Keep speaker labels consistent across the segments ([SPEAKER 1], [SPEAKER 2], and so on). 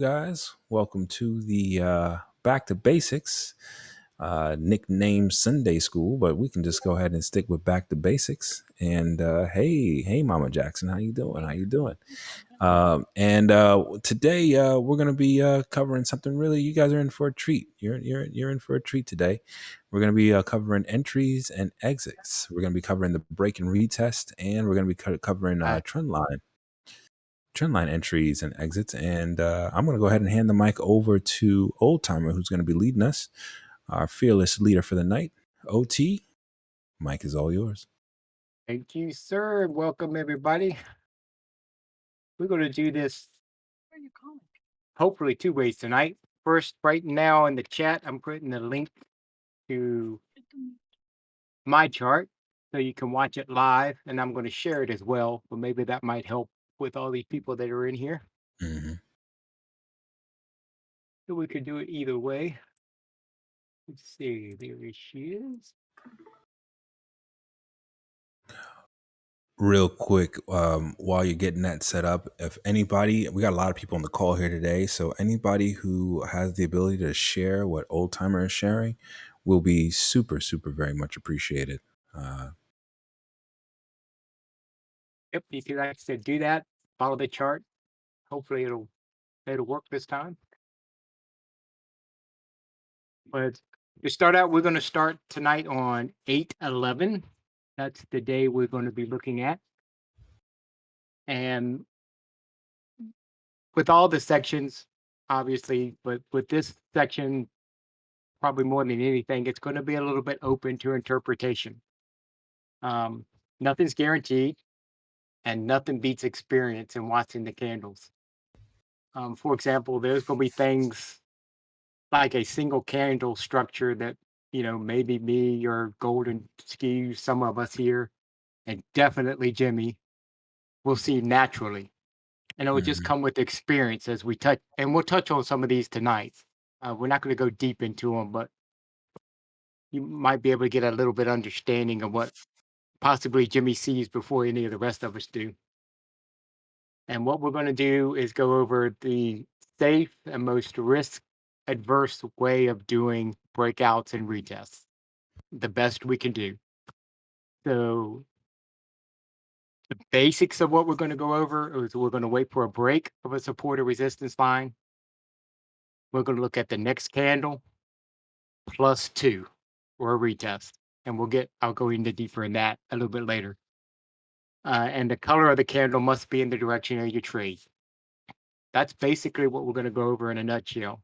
[SPEAKER 1] Guys. Welcome to the Back to Basics, nicknamed Sunday School, but we can just go ahead and stick with Back to Basics. And hey, Mama Jackson, how you doing? How you doing? And today we're gonna be covering something really. You guys are in for a treat. You're in for a treat today. We're gonna be covering entries and exits. We're gonna be covering the break and retest, and we're gonna be covering
[SPEAKER 2] Right.
[SPEAKER 1] trendline entries and exits. And I'm going to go ahead and hand the mic over to Old Timer, who's going to be leading us, our fearless leader for the night. OT, mic is all yours.
[SPEAKER 2] Thank you, sir. Welcome, everybody. We're going to do this hopefully two ways tonight. First, right now in the chat, I'm putting the link to my chart so you can watch it live, and I'm going to share it as well. But maybe that might help with all these people that are in here.
[SPEAKER 1] Mm-hmm.
[SPEAKER 2] So we could do it either way. Let's see. There she is.
[SPEAKER 1] Real quick, while you're getting that set up, if anybody, we got a lot of people on the call here today, so anybody who has the ability to share what Old Timer is sharing will be super, super, very much appreciated.
[SPEAKER 2] Yep, if you like to do that, follow the chart. Hopefully it'll work this time. But to start out, we're going to start tonight on 8/11. That's the day we're going to be looking at. And with all the sections, obviously, but with this section, probably more than anything, it's going to be a little bit open to interpretation. Um, Nothing's guaranteed, and nothing beats experience in watching the candles. For example, there's going to be things like a single candle structure that, maybe me or Golden Skew, some of us here, and definitely Jimmy will see naturally. And it will just
[SPEAKER 1] Mhm.
[SPEAKER 2] come with experience as we touch, and we'll touch on some of these tonight. We're not going to go deep into them, but you might be able to get a little bit understanding of what possibly Jimmy sees before any of the rest of us do. And what we're going to do is go over the safe and most risk adverse way of doing breakouts and retests, the best we can do. So the basics of what we're going to go over is we're going to wait for a break of a support or resistance line. We're going to look at the next candle +2 or a retest. And I'll go into deeper in that a little bit later. And the color of the candle must be in the direction of your trade. That's basically what we're going to go over in a nutshell.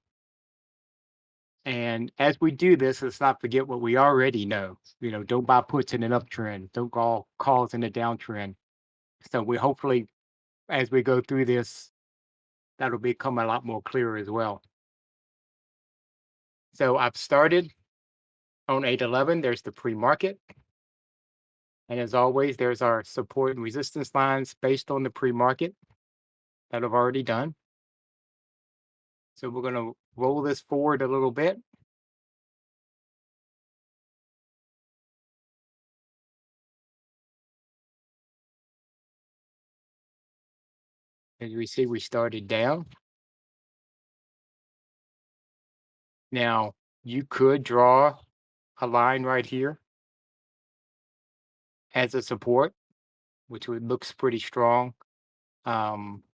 [SPEAKER 2] And as we do this, let's not forget what we already know. Don't buy puts in an uptrend. Don't call calls in a downtrend. So we hopefully, as we go through this, that'll become a lot more clear as well. So I've started on 8/11. There's the pre-market. And as always, there's our support and resistance lines based on the pre-market that I've already done. So we're going to roll this forward a little bit. As we see, we started down. Now, you could draw a line right here as a support, which looks pretty strong.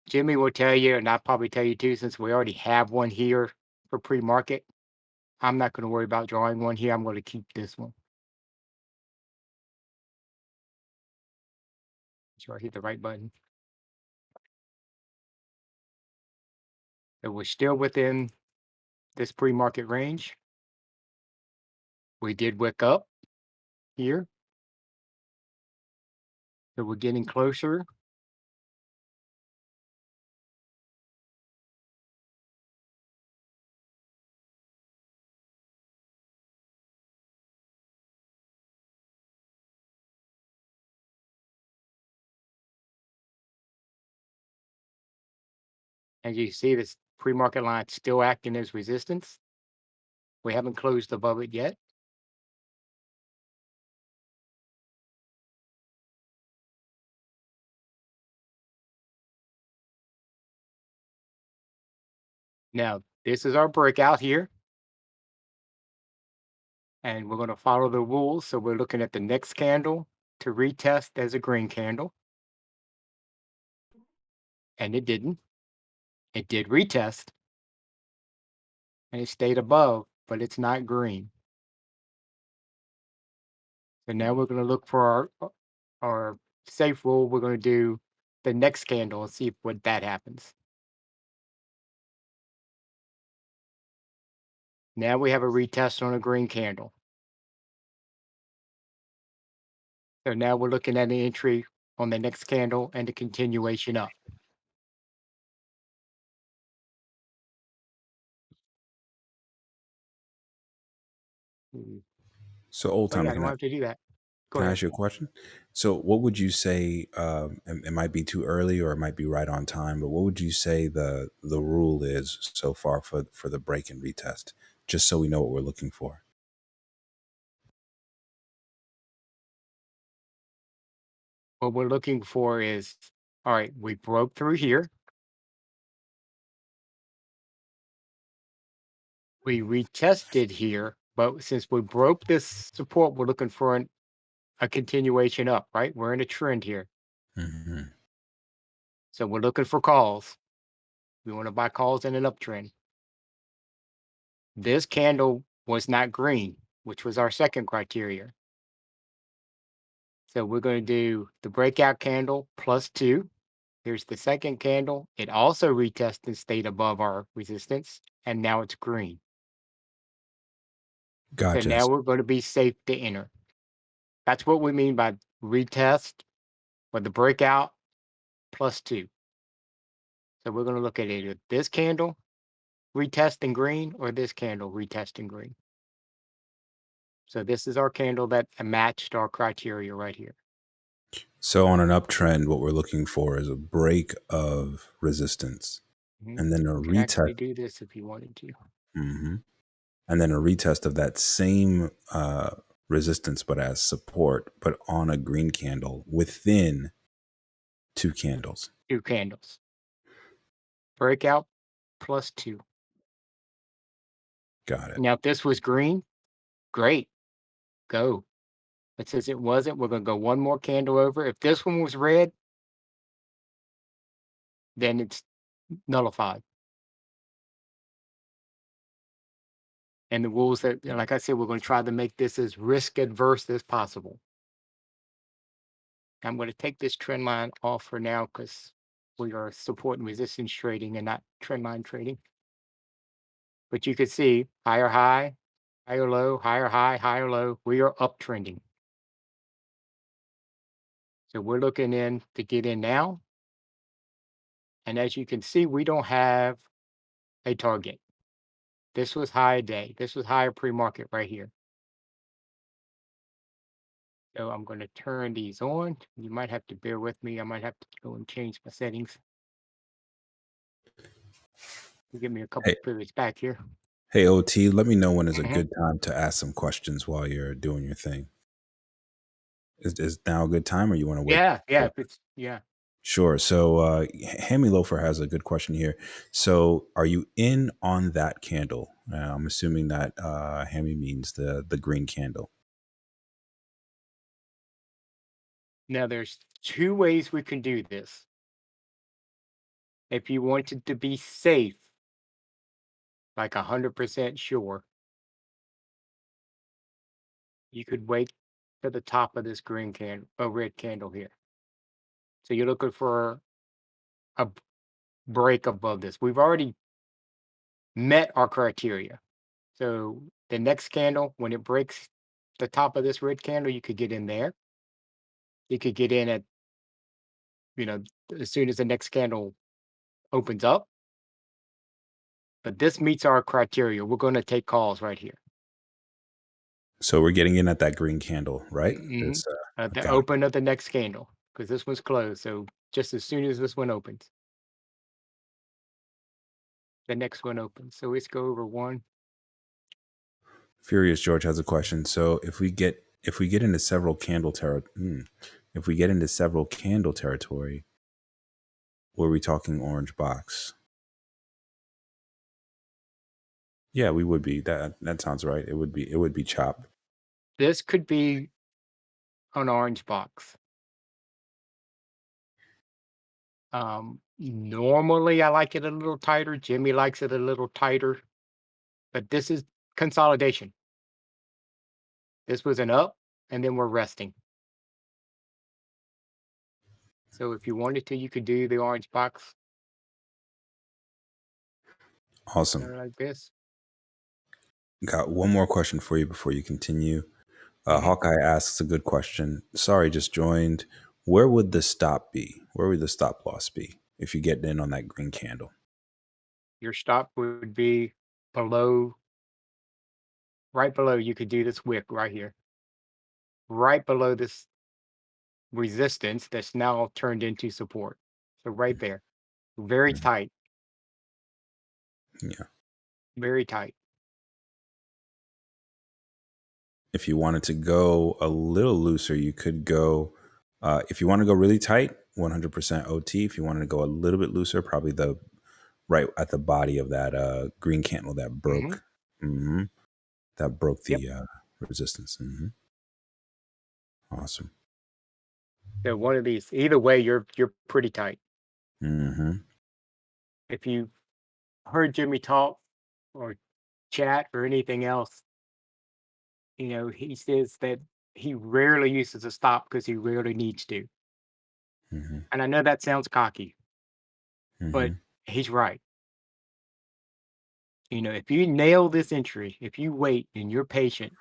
[SPEAKER 2] Jimmy will tell you, and I'll probably tell you too, since we already have one here for pre-market, I'm not going to worry about drawing one here. I'm going to keep this one. Make sure I hit the right button. So we're still within this pre-market range. We did wick up here. So we're getting closer. As you see, this pre-market line still acting as resistance. We haven't closed above it yet. Now, this is our breakout here, and we're going to follow the rules. So we're looking at the next candle to retest as a green candle, and it didn't. It did retest, and it stayed above, but it's not green. So now we're going to look for our safe rule. We're going to do the next candle and see if what that happens. Now we have a retest on a green candle. So now we're looking at an entry on the next candle and a continuation up. Mm.
[SPEAKER 1] So, old
[SPEAKER 2] Oh yeah,
[SPEAKER 1] timer,
[SPEAKER 2] I don't have to do that. Go
[SPEAKER 1] can I
[SPEAKER 2] ahead.
[SPEAKER 1] ask you a question? So, what would you say? It might be too early, or it might be right on time. But what would you say the rule is so far for the break and retest, just so we know what we're looking for?
[SPEAKER 2] What we're looking for is, all right, we broke through here. We retested here, but since we broke this support, we're looking for a continuation up, right? We're in a trend here.
[SPEAKER 1] Hmm.
[SPEAKER 2] So we're looking for calls. We want to buy calls in an uptrend. This candle was not green, which was our second criteria. So we're going to do the breakout candle +2. Here's the second candle. It also retested and stayed above our resistance, and now it's green. So
[SPEAKER 1] Gotcha.
[SPEAKER 2] now we're going to be safe to enter. That's what we mean by retest or the breakout +2. So we're going to look at either this candle retesting green or this candle retesting green. So this is our candle that matched our criteria right here.
[SPEAKER 1] So, on an uptrend, what we're looking for is a break of resistance,
[SPEAKER 2] Mhm.
[SPEAKER 1] and then a
[SPEAKER 2] You can
[SPEAKER 1] retest.
[SPEAKER 2] actually do this if you wanted to.
[SPEAKER 1] Hmm. And then a retest of that same resistance, but as support, but on a green candle within two candles.
[SPEAKER 2] Two candles. Breakout +2.
[SPEAKER 1] Got it.
[SPEAKER 2] Now, if this was green, great, go. But since it wasn't, we're going to go one more candle over. If this one was red, then it's nullified. And the rules that, like I said, we're going to try to make this as risk adverse as possible. I'm going to take this trend line off for now because we are support and resistance trading and not trend line trading. But you can see higher high, higher low, higher high, higher low. We are uptrending. So we're looking in to get in now. And as you can see, we don't have a target. This was high day. This was higher pre-market right here. So I'm going to turn these on. You might have to bear with me. I might have to go and change my settings. Give me a couple
[SPEAKER 1] Hey,
[SPEAKER 2] periods back here.
[SPEAKER 1] hey, OT, let me know when is a
[SPEAKER 2] Hmm.
[SPEAKER 1] good time to ask some questions while you're doing your thing. Is now a good time, or you want to wait?
[SPEAKER 2] Yeah, yeah, if it's yeah.
[SPEAKER 1] Sure. So, Hammy Loafer has a good question here. So, are you in on that candle? I'm assuming that Hammy means the green candle.
[SPEAKER 2] Now there's two ways we can do this. If you wanted to be safe, like 100% sure, you could wait to the top of this green candle, a red candle here. So you're looking for a break above this. We've already met our criteria. So the next candle, when it breaks the top of this red candle, you could get in there. You could get in at, you know, as soon as the next candle opens up. But this meets our criteria. We're going to take calls right here.
[SPEAKER 1] So, we're getting in at that green candle, right?
[SPEAKER 2] Mhm.
[SPEAKER 1] This
[SPEAKER 2] At the
[SPEAKER 1] got
[SPEAKER 2] open of the next candle, because this one's closed. So just as soon as this one opens, the next one opens. So let's go over one.
[SPEAKER 1] Furious George has a question. So, if we get into several if we get into several candle territory, were we talking orange box? Yeah, we would be. That sounds right. It would be chopped.
[SPEAKER 2] This could be an orange box. Normally I like it a little tighter. Jimmy likes it a little tighter, but this is consolidation. This was an up, and then we're resting. So if you wanted to, you could do the orange box
[SPEAKER 1] Awesome.
[SPEAKER 2] like this.
[SPEAKER 1] Got one more question for you before you continue.
[SPEAKER 2] Mhm.
[SPEAKER 1] Hawkeye asks a good question. Sorry, just joined. Where would the stop be? Where would the stop loss be if you get in on that green candle?
[SPEAKER 2] Your stop would be below, right below. You could do this wick right here, right below this resistance that's now turned into support. So right there, very
[SPEAKER 1] Mhm.
[SPEAKER 2] tight,
[SPEAKER 1] Yeah.
[SPEAKER 2] very tight.
[SPEAKER 1] If you wanted to go a little looser, you could go. If you want to go really tight, 100% OT. If you wanted to go a little bit looser, probably the right at the body of that green candle that
[SPEAKER 2] Hmm.
[SPEAKER 1] broke. Hmm. That broke
[SPEAKER 2] Yep.
[SPEAKER 1] the resistance. Awesome.
[SPEAKER 2] So one of these, either way, you're pretty tight.
[SPEAKER 1] Hmm.
[SPEAKER 2] If you heard Jimmy talk or chat or anything else, he says that he rarely uses a stop because he rarely needs to.
[SPEAKER 1] Hmm.
[SPEAKER 2] And I know that sounds cocky, but
[SPEAKER 1] Hmm.
[SPEAKER 2] he's right. If you nail this entry, if you wait and you're patient,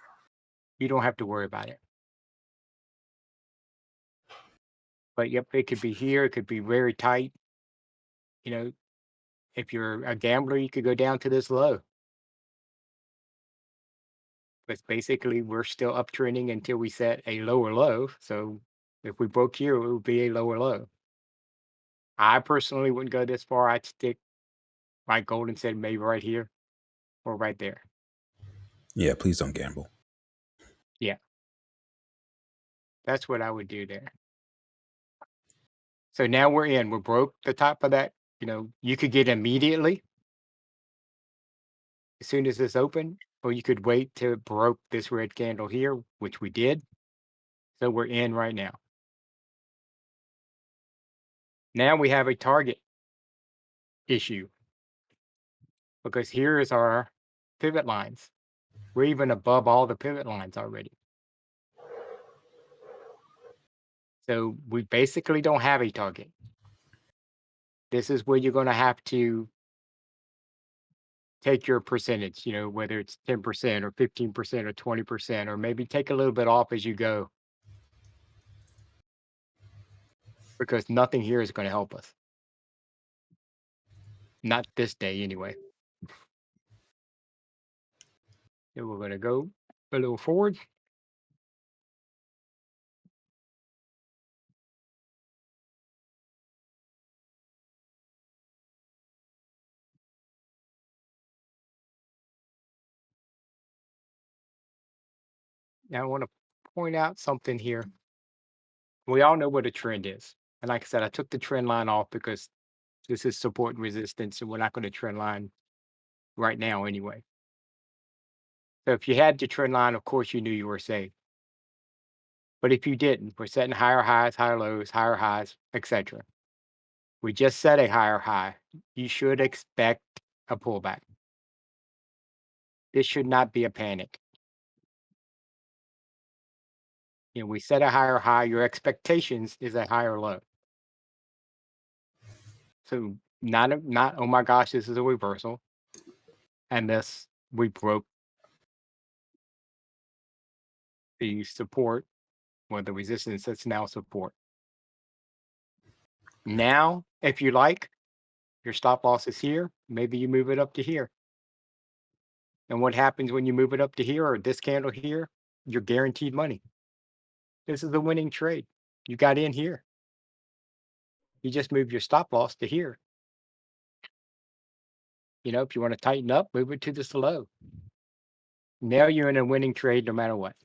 [SPEAKER 2] you don't have to worry about it. But yep, it could be here, it could be very tight. You know, if you're a gambler, you could go down to this low. But basically we're still uptrending until we set a lower low. So if we broke here, it would be a lower low. I personally wouldn't go this far. I'd stick my golden said maybe right here or right there.
[SPEAKER 1] Yeah, please don't gamble.
[SPEAKER 2] Yeah, that's what I would do there. So now we're in. We're broke the top of that. You could get immediately as soon as this open, or you could wait till it broke this red candle here, which we did. So we're in right now. Now we have a target issue because here is our pivot lines. We're even above all the pivot lines already. So we basically don't have a target. This is where you're going to have to take your percentage, whether it's 10% or 15% or 20%, or maybe take a little bit off as you go because nothing here is going to help us. Not this day, anyway. So we're going to go a little forward. Now, I want to point out something here. We all know what a trend is. And like I said, I took the trend line off because this is support and resistance, and we're not going to trend line right now anyway. So if you had your trend line, of course, you knew you were safe. But if you didn't, we're setting higher highs, higher lows, higher highs, etc. We just set a higher high. You should expect a pullback. This should not be a panic. We set a higher high. Your expectations is a higher low. So not oh my gosh, this is a reversal, and this we broke the support or the resistance that's now support. Now, if you like, your stop loss is here. Maybe you move it up to here. And what happens when you move it up to here or this candle here? You're guaranteed money. This is the winning trade. You got in here. You just move your stop loss to here. If you want to tighten up, move it to this low. Now you're in a winning trade no matter what.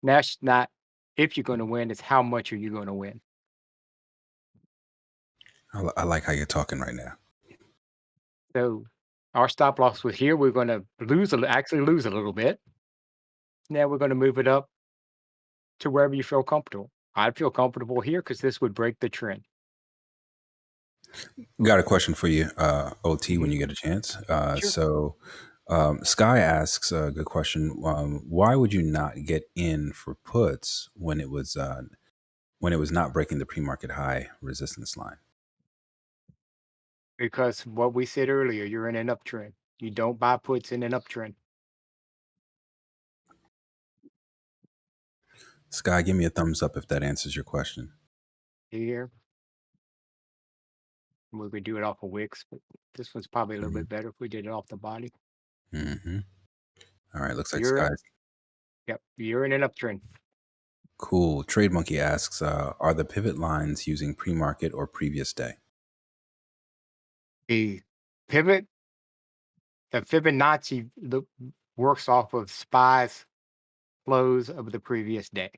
[SPEAKER 2] That's not if you're going to win, it's how much are you going to win.
[SPEAKER 1] I like how you're talking right now.
[SPEAKER 2] So Our stop loss was here. We're gonna actually lose a little bit. Now we're gonna move it up to wherever you feel comfortable. I'd feel comfortable here because this would break the trend.
[SPEAKER 1] Got a question for you, OT, when
[SPEAKER 2] Mhm.
[SPEAKER 1] you get a chance.
[SPEAKER 2] Sure.
[SPEAKER 1] Sky asks a good question. Why would you not get in for puts when it was not breaking the pre-market high resistance line?
[SPEAKER 2] Because what we said earlier, you're in an uptrend. You don't buy puts in an uptrend.
[SPEAKER 1] Sky, give me a thumbs up if that answers your question.
[SPEAKER 2] Here, we could do it off of wicks, but this one's probably a little
[SPEAKER 1] Hmm.
[SPEAKER 2] bit better if we did it off the body.
[SPEAKER 1] Hmm. All right, looks like
[SPEAKER 2] You're
[SPEAKER 1] Sky's
[SPEAKER 2] Yep, you're in an uptrend.
[SPEAKER 1] cool. Trade Monkey asks, are the pivot lines using pre-market or previous day?
[SPEAKER 2] The pivot, the Fibonacci works off of SPY's close of the previous day.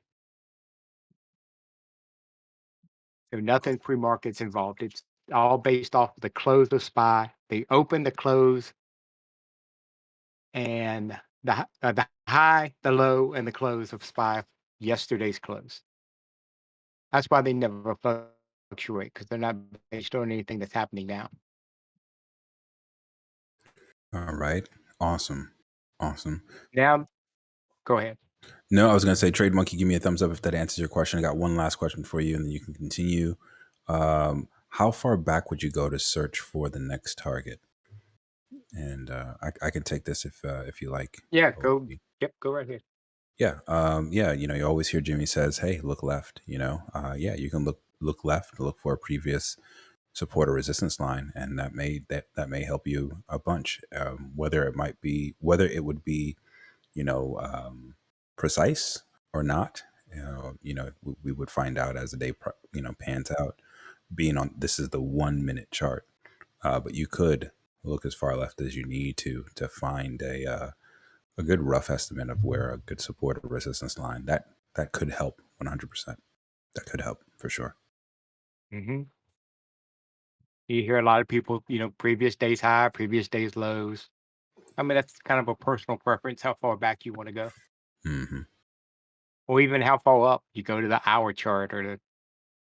[SPEAKER 2] So nothing pre-market's involved. It's all based off of the close of SPY. They open the close and the high, the low, and the close of SPY yesterday's close. That's why they never fluctuate because they're not based on anything that's happening now.
[SPEAKER 1] All right, awesome, awesome.
[SPEAKER 2] Now, go ahead.
[SPEAKER 1] No, I was going to say, Trade Monkey, give me a thumbs up if that answers your question. I got one last question for you, and then you can continue. How far back would you go to search for the next target? And I can take this if you like.
[SPEAKER 2] Yeah, go.
[SPEAKER 1] OT.
[SPEAKER 2] Yep, go right ahead.
[SPEAKER 1] Yeah, yeah. You always hear Jimmy says, "Hey, look left." Yeah, you can look left, look for a previous support or resistance line, and that may help you a bunch. Whether it would be you know, precise or not. We would find out as the day pans out. Being on this is the 1 minute chart, but you could look as far left as you need to find a good rough estimate of where a good support or resistance line that could help 100%. That could help for sure.
[SPEAKER 2] Hmm. You hear a lot of people, previous days high, previous days lows. I mean, that's kind of a personal preference, how far back you want to go,
[SPEAKER 1] Hmm.
[SPEAKER 2] or even how far up you go to the hour chart or the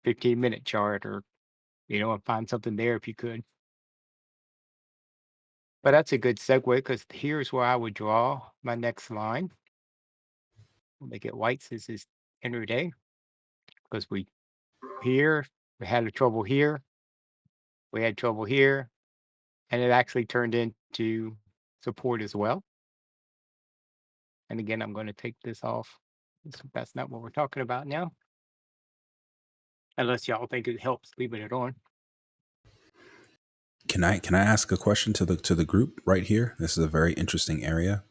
[SPEAKER 2] 15-minute chart, or and find something there if you could. But that's a good segue because here's where I would draw my next line. We'll make it white since it's intraday because we had a trouble here, we had trouble here, and it actually turned into support as well. And again, I'm going to take this off. That's not what we're talking about now, unless y'all think it helps leaving it on.
[SPEAKER 1] Can I ask a question to the group right here? This is a very interesting area.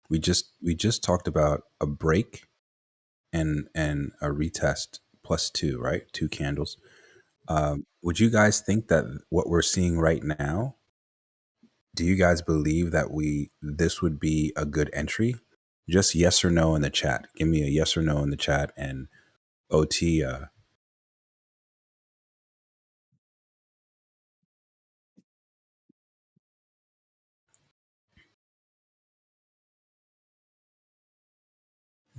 [SPEAKER 1] We just talked about a break and a retest plus two, right? Two candles. Would you guys think that what we're seeing right now? Do you guys believe that we this would be a good entry? Just yes or no in the chat. Give me a yes or no in the chat. And OT.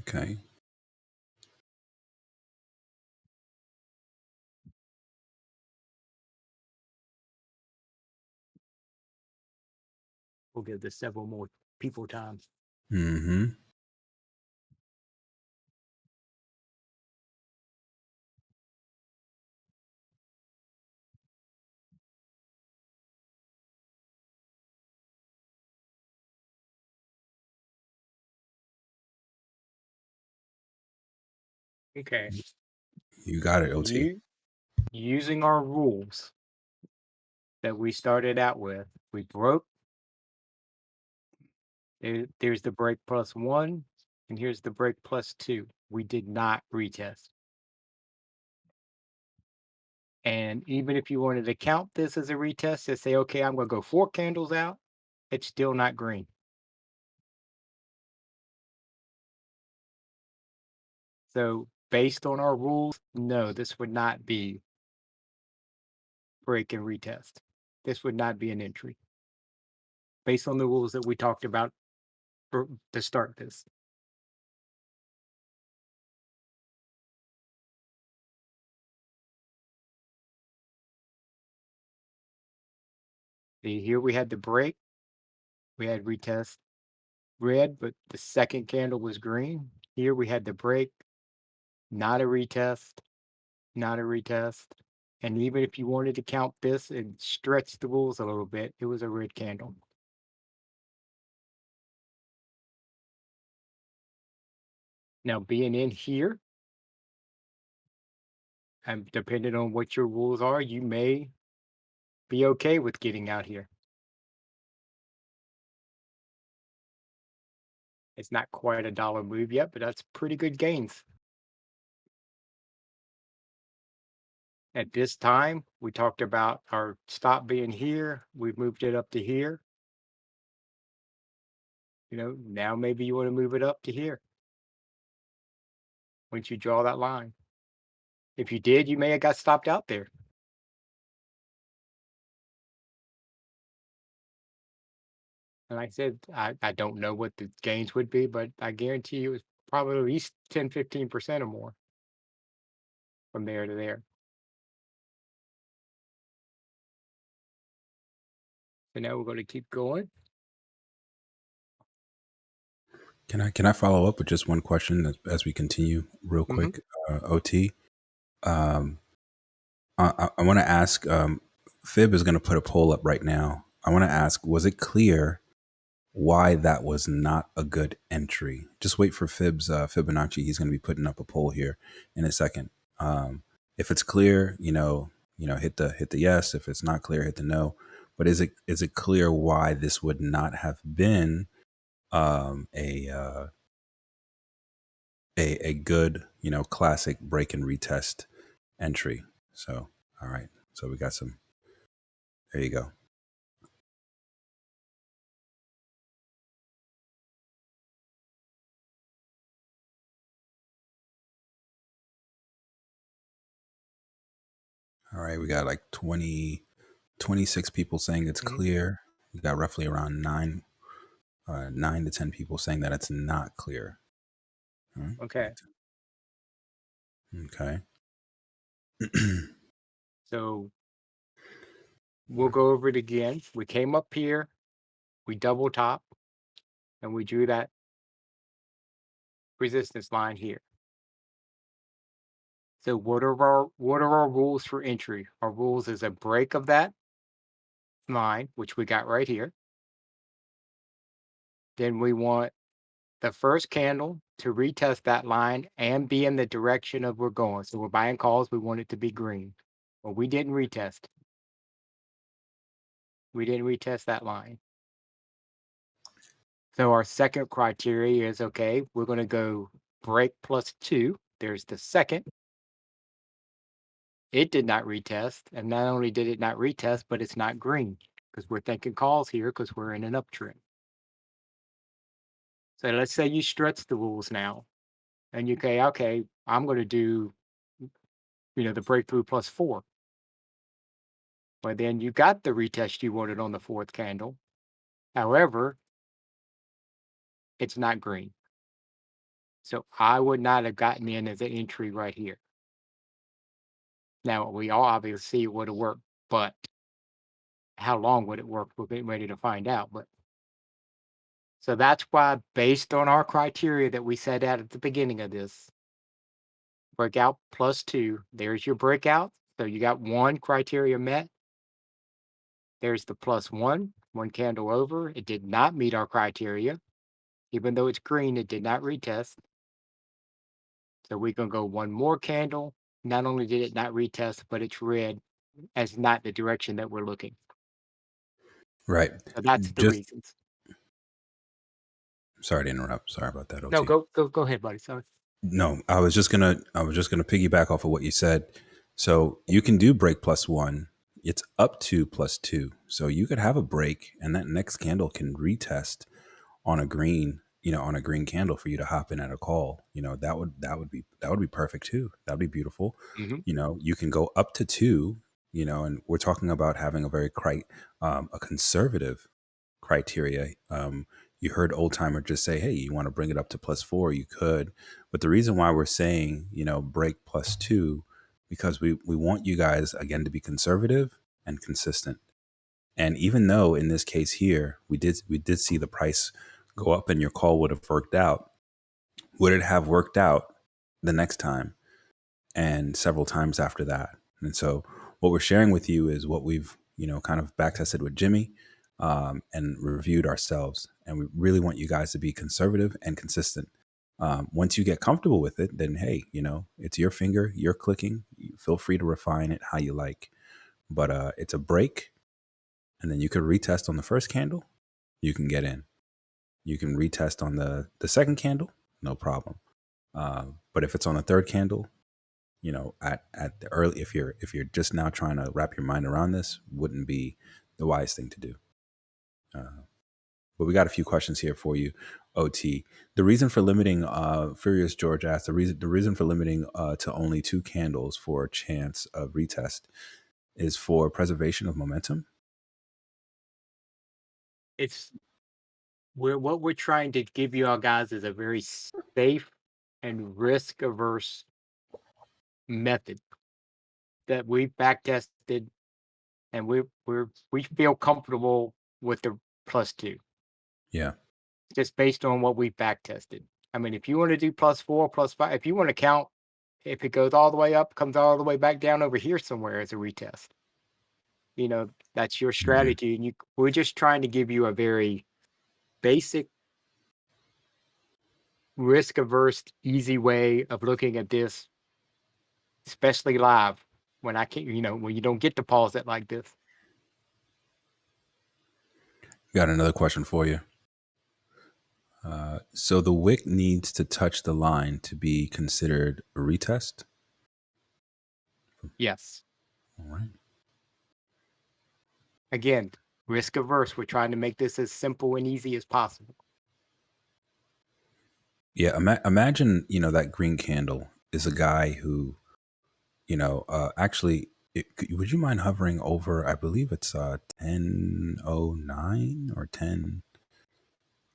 [SPEAKER 1] Okay.
[SPEAKER 2] We'll give this several more people time.
[SPEAKER 1] Hmm.
[SPEAKER 2] Okay.
[SPEAKER 1] You got it, OT.
[SPEAKER 2] You Using our rules that we started out with, we broke. There's the break plus one, and here's the break plus two. We did not retest. And even if you wanted to count this as a retest and say, okay, I'm going to go 4 candles out, it's still not green. So, based on our rules, no, this would not be break and retest. This would not be an entry. based on the rules that we talked about for, to start this. See, here we had the break, we had retest red, but the second candle was green. Here we had the break, not a retest, not a retest. And even if you wanted to count this and stretch the rules a little bit, it was a red candle. Now, being in here, and depending on what your rules are, you may be okay with getting out here. It's not quite a dollar move yet, but that's pretty good gains. At this time, we talked about our stop being here. We've moved it up to here. Now maybe you want to move it up to here once you draw that line. If you did, you may have got stopped out there. And like I said, I don't know what the gains would be, but I guarantee you it's probably at least 10, 15% or more from there to there. So now we're going to keep going.
[SPEAKER 1] Can I follow up with just one question as we continue real
[SPEAKER 2] Hmm.
[SPEAKER 1] quick? OT. Um, I want to ask. Fib is going to put a poll up right now. I want to ask: was it clear why that was not a good entry? Just wait for Fib's Fibonacci. He's going to be putting up a poll here in a second. If it's clear, hit the yes. If it's not clear, hit the no. But is it clear why this would not have been um, a uh, a good classic break and retest entry? So all right, so we got some. There you go. All right, we got like 26 people saying it's
[SPEAKER 2] Hmm.
[SPEAKER 1] clear. We got roughly around 9 to 10 people saying that it's not clear. All right,
[SPEAKER 2] Okay.
[SPEAKER 1] okay.
[SPEAKER 2] So we'll go over it again. We came up here, we double top, and we drew that resistance line here. So what are our rules for entry? Our rules is a break of that line, which we got right here. Then we want the first candle to retest that line and be in the direction of we're going. So we're buying calls, we want it to be green. Well, we didn't retest. We didn't retest that line. So our second criteria is okay, we're going to go break plus 2. There's the second. It did not retest. And not only did it not retest, but it's not green because we're thinking calls here because we're in an uptrend. So let's say you stretch the rules now and you say, okay, I'm going to do, the breakthrough plus 4. But then you got the retest you wanted on the fourth candle. However, it's not green. So I would not have gotten in as an entry right here. Now, we all obviously see it would have worked, but how long would it work? We're getting ready to find out. But so that's why, based on our criteria that we set out at the beginning of this, breakout plus 2, there's your breakout. So you got one criteria met. There's the plus 1 candle over. It did not meet our criteria. Even though it's green, it did not retest. So we're going to go one more candle. Not only did it not retest, but it's red as not the direction that we're looking.
[SPEAKER 1] Right.
[SPEAKER 2] So that's the
[SPEAKER 1] Just
[SPEAKER 2] reasons.
[SPEAKER 1] sorry to interrupt. Sorry about that,
[SPEAKER 2] No,
[SPEAKER 1] OT.
[SPEAKER 2] go ahead, buddy. Sorry.
[SPEAKER 1] No, I was just gonna piggyback off of what you said. So you can do break plus one. It's up to plus two. So you could have a break and that next candle can retest on a green, on a green candle for you to hop in at a call. That would be perfect too. That would be beautiful.
[SPEAKER 2] Hmm.
[SPEAKER 1] You can go up to two, and we're talking about having a very a conservative criteria. You heard Old Timer just say, "Hey, you want to bring it up to +4? You could." But the reason why we're saying, break +2, because we want you guys again to be conservative and consistent. And even though in this case here we did see the price go up and your call would have worked out, would it have worked out the next time and several times after that? And so what we're sharing with you is what we've, kind of back tested with Jimmy, and reviewed ourselves. And we really want you guys to be conservative and consistent. Once you get comfortable with it, then hey, it's your finger, you're clicking. You feel free to refine it how you like. But it's a break, and then you could retest on the first candle. You can get in. You can retest on the second candle, no problem. But if it's on the third candle, at the early, if you're just now trying to wrap your mind around this, wouldn't be the wise thing to do. But we got a few questions here for you, OT. The reason for limiting, Furious George asked, the reason for limiting to only 2 candles for a chance of retest is for preservation of momentum.
[SPEAKER 2] It's what we're trying to give you all guys is a very safe and risk averse method that we've back tested, and we feel comfortable with the +2,
[SPEAKER 1] Yeah.
[SPEAKER 2] just based on what we've back tested. I mean, if you want to do +4, +5, if you want to count, if it goes all the way up, comes all the way back down over here somewhere as a retest, that's your
[SPEAKER 1] Hmm.
[SPEAKER 2] strategy. And we're just trying to give you a very basic, risk averse, easy way of looking at this, especially live when I can't, when you don't get to pause it like this.
[SPEAKER 1] Got another question for you. So the wick needs to touch the line to be considered a retest.
[SPEAKER 2] Yes.
[SPEAKER 1] All right.
[SPEAKER 2] Again, risk averse. We're trying to make this as simple and easy as possible.
[SPEAKER 1] Yeah. Imagine, that green candle is a guy who, actually, would you mind hovering over? I believe it's 10:09 or 10.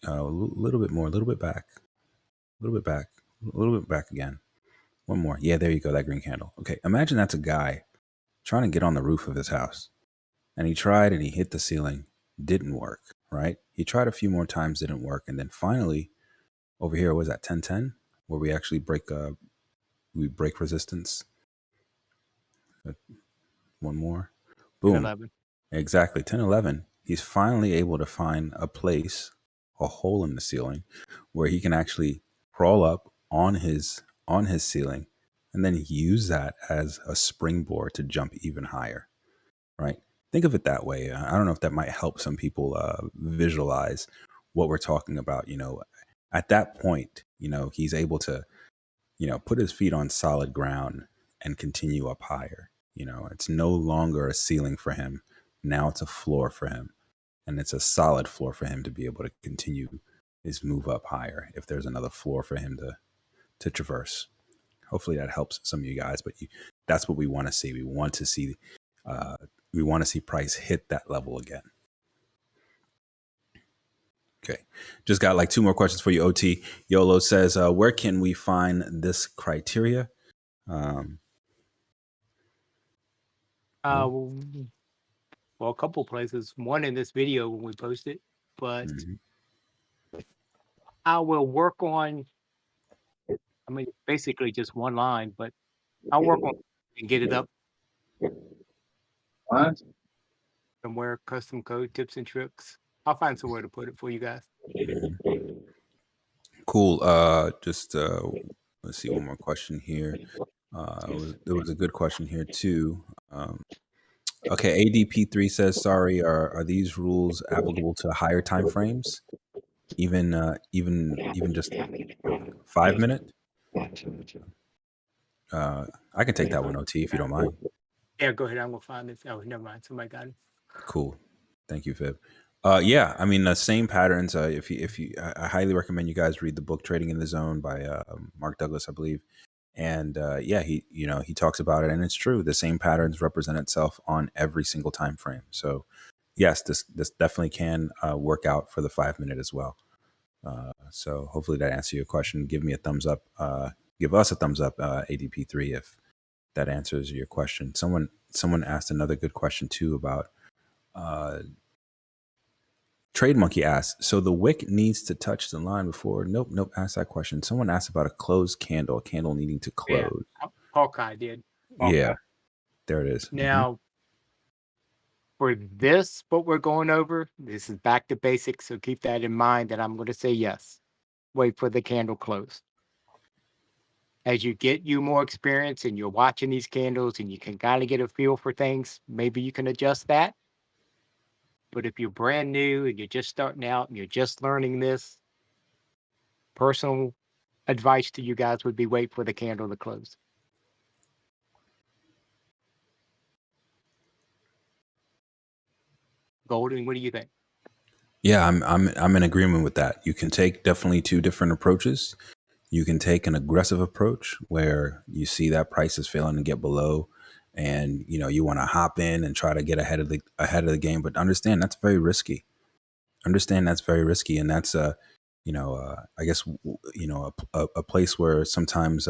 [SPEAKER 1] A little bit more, a little bit back, a little bit back, a little bit back again. One more. Yeah, there you go. That green candle. Okay. Imagine that's a guy trying to get on the roof of his house, and he tried and he hit the ceiling, didn't work. Right. He tried a few more times, didn't work, and then finally over here was at 10:10, where we actually break resistance. Uh, One more.
[SPEAKER 2] And
[SPEAKER 1] Boom.
[SPEAKER 2] 11.
[SPEAKER 1] Exactly. 10:11. He's finally able to find a place, a hole in the ceiling, where he can actually crawl up on his ceiling, and then use that as a springboard to jump even higher. Right. Think of it that way. I don't know if that might help some people visualize what we're talking about. At that point, he's able to, put his feet on solid ground and continue up higher. It's no longer a ceiling for him. Now it's a floor for him. And it's a solid floor for him to be able to continue his move up higher if there's another floor for him to traverse. Hopefully that helps some of you guys, but that's what we want to see. Uh, we want to see price hit that level again. Okay. Just got like 2 more questions for you, OT. YOLO says, where can we find this criteria? Um,
[SPEAKER 2] Uh,
[SPEAKER 1] well,
[SPEAKER 2] well, well, a couple places. One in this video when we post it, but
[SPEAKER 1] mhm.
[SPEAKER 2] I will work on. I mean, basically just one line, but I'll work on and get it up
[SPEAKER 3] What?
[SPEAKER 2] somewhere. Custom code tips and tricks. I'll find somewhere to put it for you guys.
[SPEAKER 1] Mhm. Cool. Just let's see, one more question here. There was a good question here too. Okay, ADP3 says, sorry, are these rules applicable to higher time frames? Even just 5 minute? I can take that one, OT, if you don't mind.
[SPEAKER 2] Yeah, go ahead. I'm gonna find this. Oh, never mind. Somebody got it.
[SPEAKER 1] Cool. Thank you, Fib. Yeah, I mean the same patterns. I highly recommend you guys read the book Trading in the Zone by Mark Douglas, I believe. And yeah, he talks about it, and it's true. The same patterns represent itself on every single time frame. So yes, this definitely can work out for the 5 minute as well. So hopefully that answers your question. Give me a thumbs up. Give us a thumbs up, ADP3, if that answers your question. Someone asked another good question too about uh, Trade Monkey asked, so the wick needs to touch the line before. Nope, nope. Asked that question. Someone asked about a closed candle, a candle needing to
[SPEAKER 2] Yeah,
[SPEAKER 1] close.
[SPEAKER 2] Hawkeye did.
[SPEAKER 1] Yeah,
[SPEAKER 2] Hawkeye.
[SPEAKER 1] there it is.
[SPEAKER 2] Now, for this, what we're going over, this is back to basics, so keep that in mind that I'm going to say yes. Wait for the candle close. As you get you more experience and you're watching these candles and you can kind of get a feel for things, maybe you can adjust that. But if you're brand new and you're just starting out and you're just learning this, personal advice to you guys would be wait for the candle to close. Golden, what do you think?
[SPEAKER 1] Yeah, I'm in agreement with that. You can take definitely two different approaches. You can take an aggressive approach where you see that price is failing to get below, and you want to hop in and try to get ahead of the game. But understand that's very risky. Understand that's very risky, and that's I guess a place where sometimes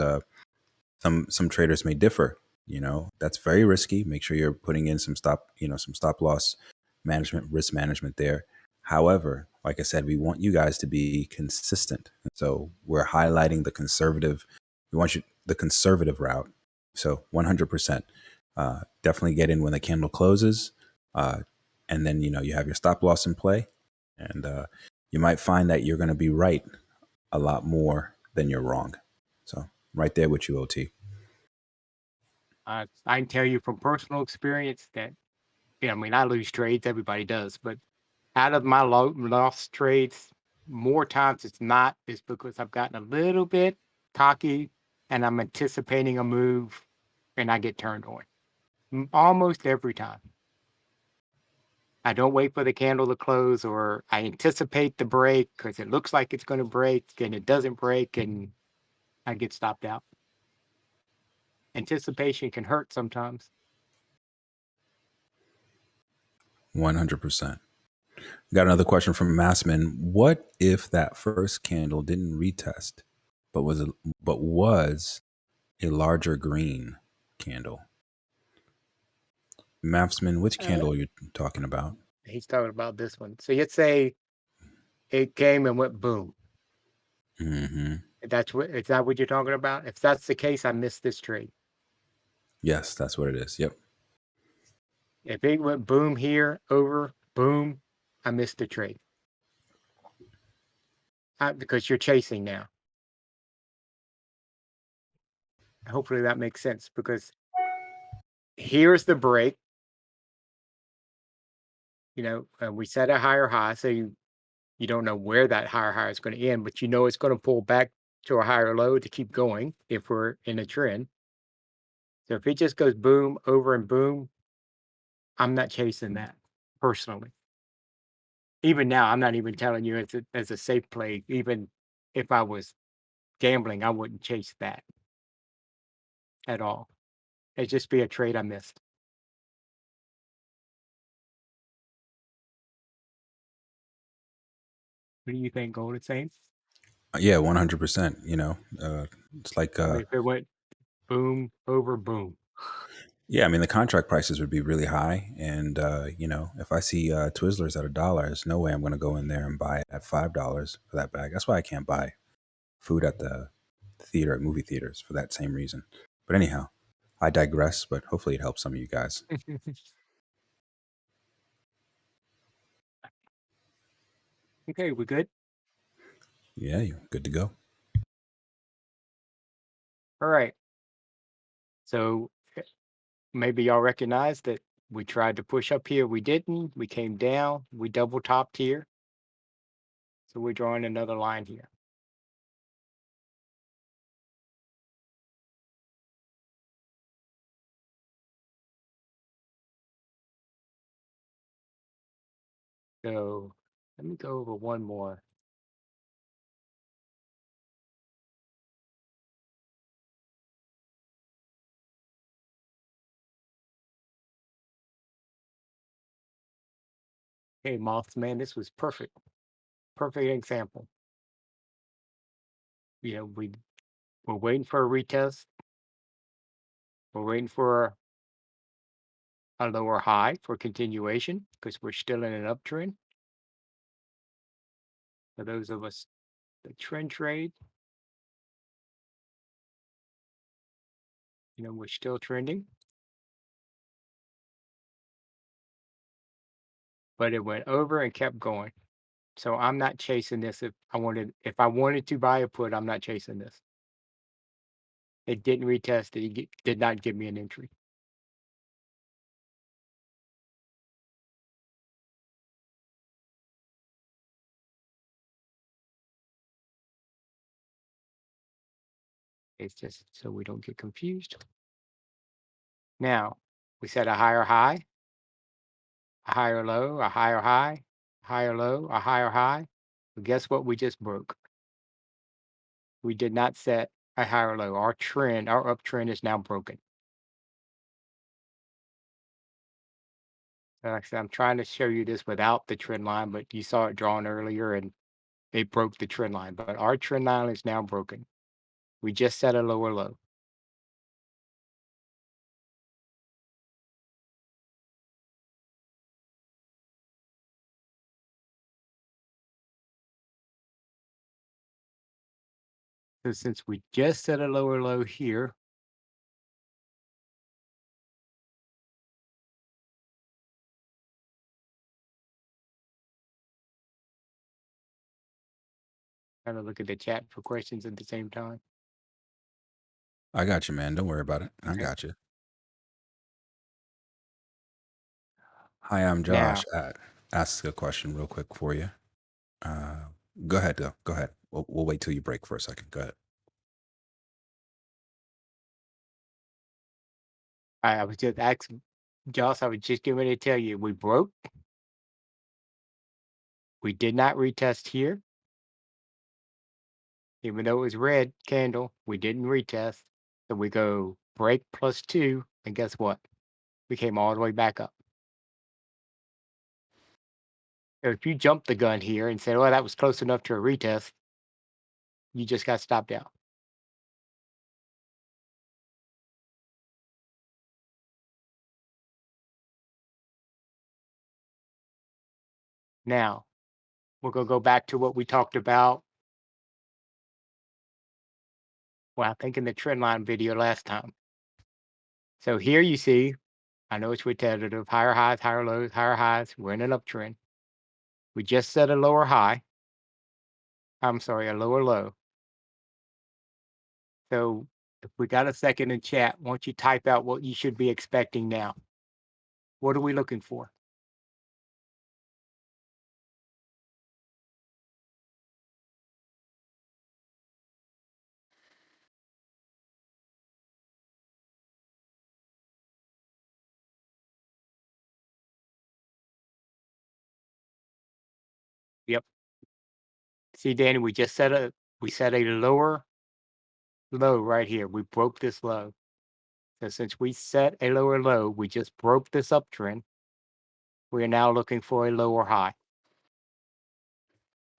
[SPEAKER 1] some traders may differ. That's very risky. Make sure you're putting in some stop loss management, risk management there. However, like I said, we want you guys to be consistent. So we're highlighting the conservative. We want you the conservative route. So 100%, definitely get in when the candle closes, uh, and then you have your stop loss in play, and you might find that you're going to be right a lot more than you're wrong. So right there with you, OT.
[SPEAKER 2] I can tell you from personal experience that, I mean, I lose trades, everybody does, but out of my lost trades, more times it's not, is because I've gotten a little bit cocky and I'm anticipating a move and I get turned on. Almost every time. I don't wait for the candle to close or I anticipate the break because it looks like it's going to break and it doesn't break and I get stopped out. Anticipation can hurt sometimes.
[SPEAKER 1] 100%. Got another question from Massman. What if that first candle didn't retest, but was a larger green candle? Massman, which
[SPEAKER 2] Uh,
[SPEAKER 1] candle are you talking about?
[SPEAKER 2] he's talking about this one. So let's say it came and went boom.
[SPEAKER 1] Hmm.
[SPEAKER 2] Is that what you're talking about? If that's the case, I missed this trade.
[SPEAKER 1] Yes, that's what it is. Yep.
[SPEAKER 2] If it went boom here, over, boom, I missed the trade. Because you're chasing now. Hopefully that makes sense because here's the break, and we set a higher high. So you don't know where that higher high is going to end, but you know it's going to pull back to a higher low to keep going if we're in a trend. So if it just goes boom, over and boom, I'm not chasing that personally. Even now, I'm not even telling you as a safe play. Even if I was gambling, I wouldn't chase that at all. It'd just be a trade I missed. What do you think, Golden Saints?
[SPEAKER 1] Yeah, 100%. It's like
[SPEAKER 2] I mean, if it went boom, over, boom.
[SPEAKER 1] yeah, I mean the contract prices would be really high, and if I see Twizzlers at $1, there's no way I'm going to go in there and buy it at $5 for that bag. That's why I can't buy food at the theater at movie theaters for that same reason. But anyhow, I digress. But hopefully it helps some of you guys.
[SPEAKER 2] Okay, we good?
[SPEAKER 1] Yeah, you're good to go.
[SPEAKER 2] All right. So maybe y'all recognize that we tried to push up here. We didn't. We came down. We double topped here. So we're drawing another line here. So let me go over one more. Hey, Moths, man, this was perfect. Perfect example. You know, we're waiting for a retest. We're waiting for a lower high for continuation because we're still in an uptrend. For those of us that trend trade, we're still trending, but it went over and kept going. So I'm not chasing this. If I wanted to buy a put, I'm not chasing this. It didn't retest it. Did not give me an entry. It's just so we don't get confused. Now, we set a higher high, a higher low, a higher high, higher low, a higher high. But guess what we just broke? We did not set a higher low. Our trend, our uptrend is now broken. Like I said, I'm trying to show you this without the trend line, but you saw it drawn earlier and it broke the trend line. But our trend line is now broken. We just set a lower low. So since we just set a lower low here, kind of look at the chat for questions at the same time.
[SPEAKER 1] I got you, man. Don't worry about it. I
[SPEAKER 2] Okay.
[SPEAKER 1] got you. Hi, I'm
[SPEAKER 2] Now,
[SPEAKER 1] Josh. Ask a question real quick for you. Go ahead, though. Go ahead. We'll wait till you break for a second. Go ahead.
[SPEAKER 2] I was just asking Josh, I was just getting ready to tell you we broke. We did not retest here. Even though it was red candle, we didn't retest. So we go break +2, and guess what? We came all the way back up. So if you jump the gun here and say, "Well, that was close enough to a retest," you just got stopped out. Now, we're gonna go back to what we talked about, well, I think in the trend line video last time. So here you see, I know it's repetitive, higher highs, higher lows, higher highs. We're in an uptrend. We just set a lower high. I'm sorry, a lower low. So if we got a second in chat, why don't you type out what you should be expecting now? What are we looking for? Yep. See, Danny, we set a lower low right here. We broke this low. So since we set a lower low, we just broke this uptrend. We are now looking for a lower high,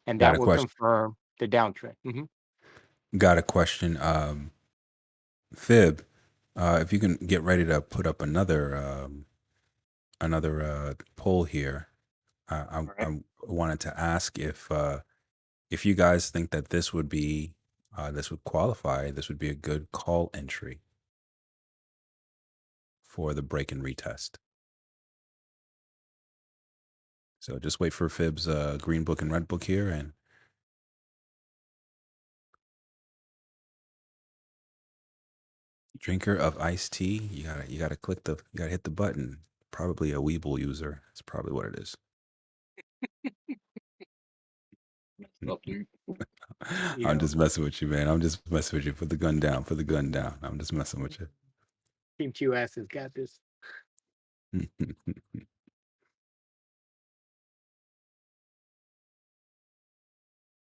[SPEAKER 2] and
[SPEAKER 1] Got
[SPEAKER 2] that
[SPEAKER 1] a
[SPEAKER 2] will
[SPEAKER 1] question.
[SPEAKER 2] confirm the downtrend.
[SPEAKER 1] Got a question. Fib, if you can get ready to put up another poll here.
[SPEAKER 2] All right.
[SPEAKER 1] I wanted to ask if you guys think that this would qualify. This would be a good call entry for the break and retest. So just wait for Fib's green book and red book here, and drinker of iced tea. You gotta hit the button. Probably a Weeble user. That's probably what it is.
[SPEAKER 2] Lovely. You
[SPEAKER 1] I'm
[SPEAKER 2] know,
[SPEAKER 1] just messing with you, man. I'm just messing with you. Put the gun down. Put the gun down. I'm just messing with you.
[SPEAKER 2] Team QS has got this.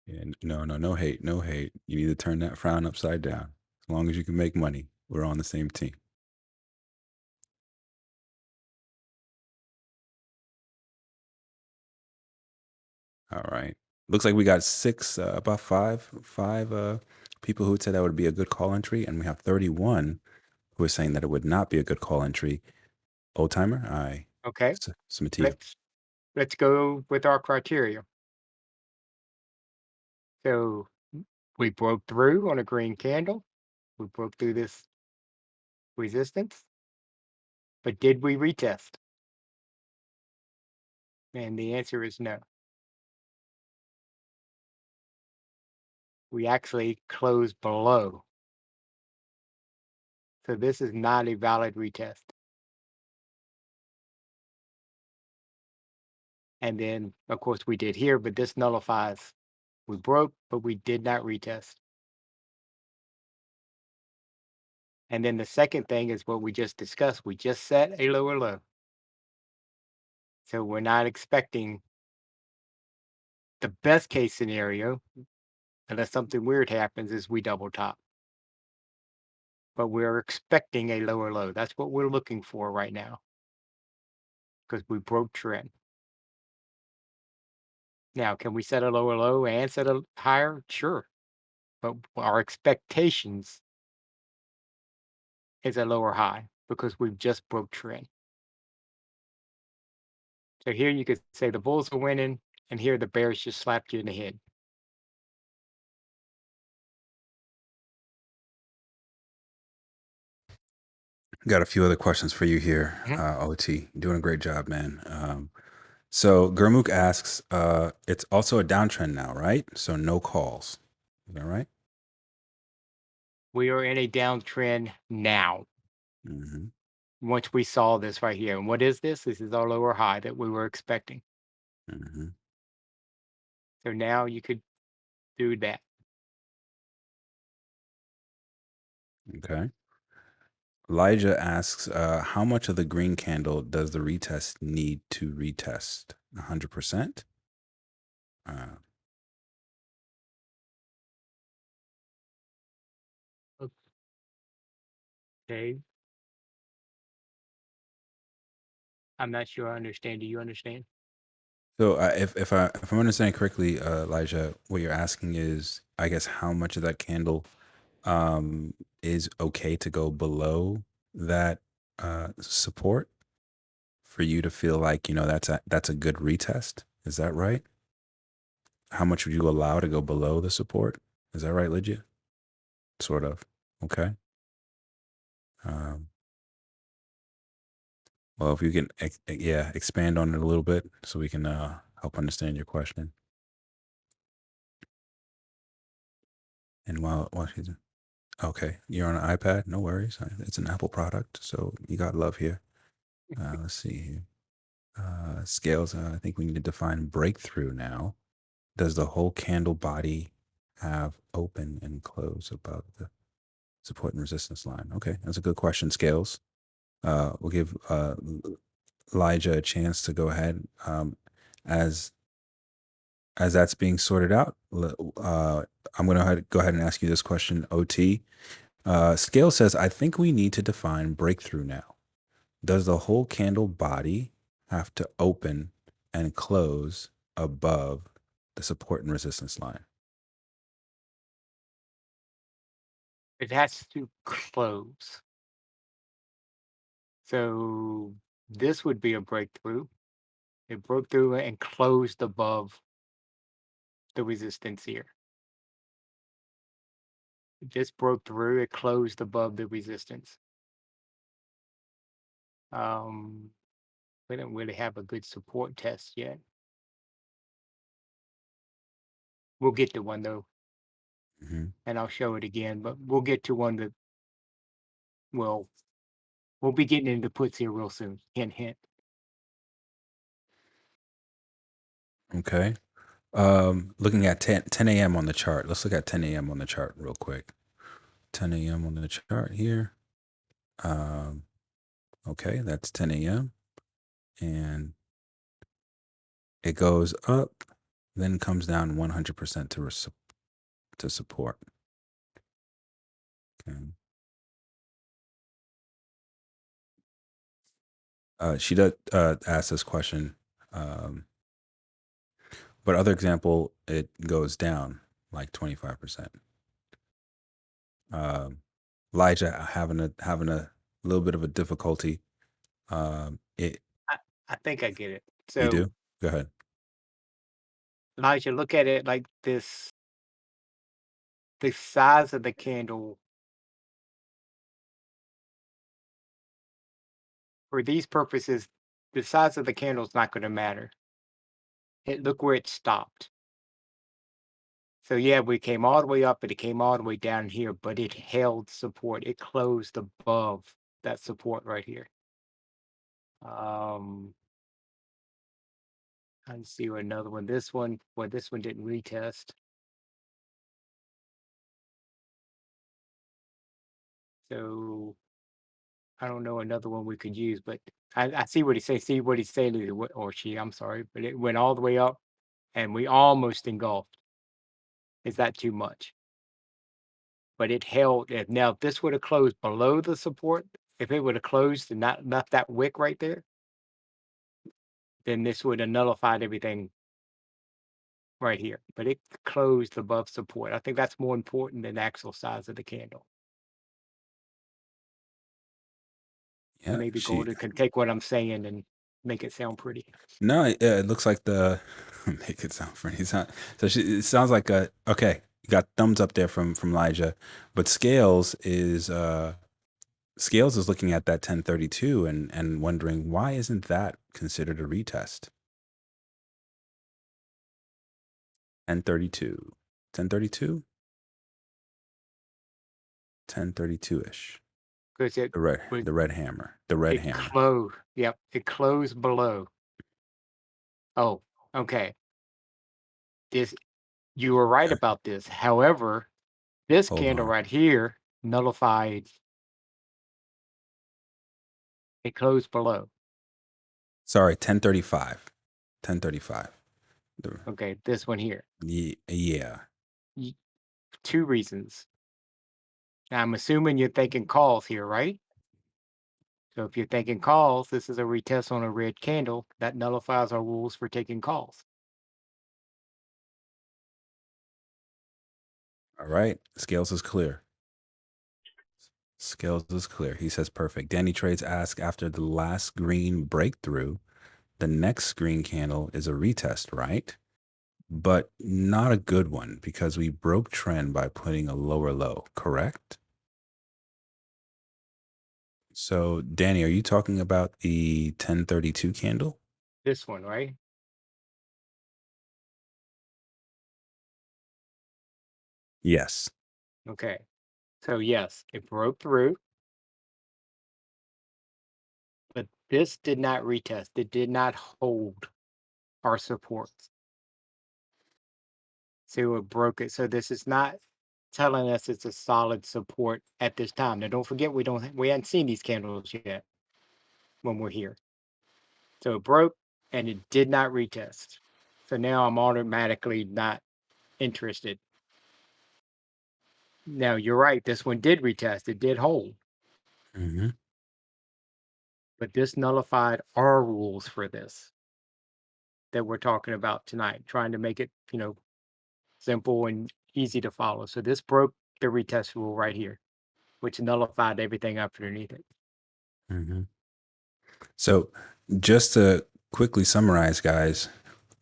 [SPEAKER 1] And no hate, no hate. You need to turn that frown upside down. As long as you can make money, we're on the same team. All right. Looks like we got six, about five people who said that would be a good call entry, and we have 31 who are saying that it would not be a good call entry. Old timer, I
[SPEAKER 2] Okay,
[SPEAKER 1] submit to you.
[SPEAKER 2] let's go with our criteria. So we broke through on a green candle. We broke through this resistance, but did we retest? And the answer is no. We actually closed below. So this is not a valid retest. And then, of course, we did here, but this nullifies. We broke, but we did not retest. And then the second thing is what we just discussed. We just set a lower low. So we're not expecting the best case scenario, unless something weird happens, is we double top. But we're expecting a lower low. That's what we're looking for right now because we broke trend. Now, can we set a lower low and set a higher? Sure. But our expectations is a lower high because we've just broke trend. So here you could say the Bulls are winning, and here the Bears just slapped you in the head.
[SPEAKER 1] Got a few other questions for you here,
[SPEAKER 2] Mhm.
[SPEAKER 1] OT. Doing a great job, man. So Gurmukh asks, it's also a downtrend now, right? So no calls. Is that right?
[SPEAKER 2] We are in a downtrend now.
[SPEAKER 1] Mm-hmm.
[SPEAKER 2] Once we saw this right here. And what is this? This is our lower high that we were expecting.
[SPEAKER 1] Mm-hmm.
[SPEAKER 2] So now you could do that.
[SPEAKER 1] Okay. Elijah asks, how much of the green candle does the retest need to retest? 100%? Uh,
[SPEAKER 2] Okay. I'm not sure I understand. Do you understand?
[SPEAKER 1] so if I'm understanding correctly, Elijah, what you're asking is, I guess, how much of that candle um, is okay to go below that support for you to feel like that's a good retest. Is that right? How much would you allow to go below the support? Is that right, Lydia? Sort of. Okay. Um, well, if you can, yeah, expand on it a little bit so we can help understand your question. And while she's okay, you're on an iPad. No worries. It's an Apple product, so you got love here. Let's see here. Scales. I think we need to define breakthrough now. Does the whole candle body have open and close above the support and resistance line? Okay, that's a good question, Scales. We'll give Elijah a chance to go ahead as that's being sorted out. I'm going to go ahead and ask you this question, OT. Scale says, I think we need to define breakthrough now. Does the whole candle body have to open and close above the support and resistance line?
[SPEAKER 2] It has to close. So this would be a breakthrough. It broke through and closed above the resistance here. It just broke through, it closed above the resistance. Um, we don't really have a good support test yet. We'll get to one though,
[SPEAKER 1] Hmm.
[SPEAKER 2] and I'll show it again, but we'll get to one that will we'll be getting into puts here real soon. Hint hint.
[SPEAKER 1] Okay. Looking at 10 a.m. on the chart. Let's look at 10 a.m. on the chart real quick. 10 a.m. on the chart here. Um, okay, that's 10 a.m. And it goes up, then comes down 100% to support. Okay. She does ask this question. Um, But other example, it goes down like 25%. Um, Elijah having a little bit of a difficulty. It
[SPEAKER 2] I, I think I get it.
[SPEAKER 1] You
[SPEAKER 2] So,
[SPEAKER 1] do? Go ahead.
[SPEAKER 2] Elijah, look at it like this: the size of the candle for these purposes, the size of the candle is not going to matter. Look where it stopped. So yeah, we came all the way up and it came all the way down here, but it held support. It closed above that support right here. Um, I see another one. This one didn't retest. So I don't know another one we could use, but I see what he's saying. See what he's saying, or she. I'm sorry, but it went all the way up, and we almost engulfed. Is that too much? But it held. Now, if this would have closed below the support, if it would have closed and not left that wick right there, then this would have nullified everything right here. But it closed above support. I think that's more important than the actual size of the candle.
[SPEAKER 1] Yeah,
[SPEAKER 2] Maybe
[SPEAKER 1] she.
[SPEAKER 2] Golden can take what I'm saying and make it sound pretty.
[SPEAKER 1] No, it looks like the make it sound funny. It sounds like a okay. You got thumbs up there from Elijah, but Scales is looking at that 1032 and wondering why isn't that considered a retest? 1032, 1032, 1032 ish.
[SPEAKER 2] Because it was
[SPEAKER 1] The red
[SPEAKER 2] it
[SPEAKER 1] hammer.
[SPEAKER 2] closed. Yep, it closed below. Oh, okay. This You were right
[SPEAKER 1] Okay,
[SPEAKER 2] about this. However, this
[SPEAKER 1] hold
[SPEAKER 2] candle
[SPEAKER 1] on.
[SPEAKER 2] right here nullified. It closed below.
[SPEAKER 1] Sorry, 1035, 1035. The,
[SPEAKER 2] Okay, this one here.
[SPEAKER 1] yeah.
[SPEAKER 2] Y- Two reasons. Now, I'm assuming you're thinking calls here, right? So if you're thinking calls, this is a retest on a red candle that nullifies our rules for taking calls.
[SPEAKER 1] All right. Scales is clear. Scales is clear. He says perfect. Danny Trades asks after the last green breakthrough, the next green candle is a retest, right? But not a good one because we broke trend by putting a lower low, correct? So, Danny, are you talking about the 1032 candle?
[SPEAKER 2] This one, right?
[SPEAKER 1] Yes.
[SPEAKER 2] Okay. So yes, it broke through, but this did not retest. It did not hold our supports. So it broke it. So this is not telling us it's a solid support at this time. Now don't forget we hadn't seen these candles yet when we're here. So it broke and it did not retest. So now I'm automatically not interested. Now you're right, this one did retest. It did hold,
[SPEAKER 1] Hmm.
[SPEAKER 2] but this nullified our rules for this that we're talking about tonight, trying to make it, simple and easy to follow. So this broke the retest rule right here, which nullified everything up underneath it.
[SPEAKER 1] Hmm. So, just to quickly summarize, guys,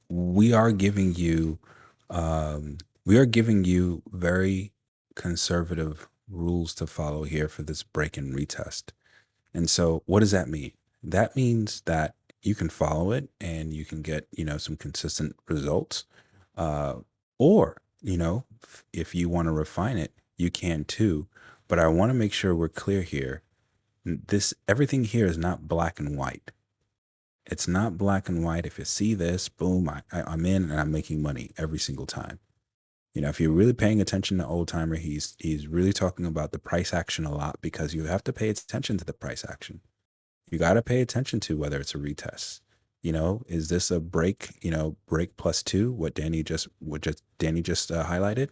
[SPEAKER 1] we are giving you we are giving you very conservative rules to follow here for this break and retest. And so what does that mean? That means that you can follow it and you can get, some consistent results. Uh, or, if you want to refine it, you can too. But I want to make sure we're clear here. This everything here is not black and white. It's not black and white. If you see this, boom, I'm in and I'm making money every single time. If you're really paying attention to Old Timer, he's really talking about the price action a lot because you have to pay attention to the price action. You got to pay attention to whether it's a retest. Is this a break? Break plus two. What Danny just highlighted.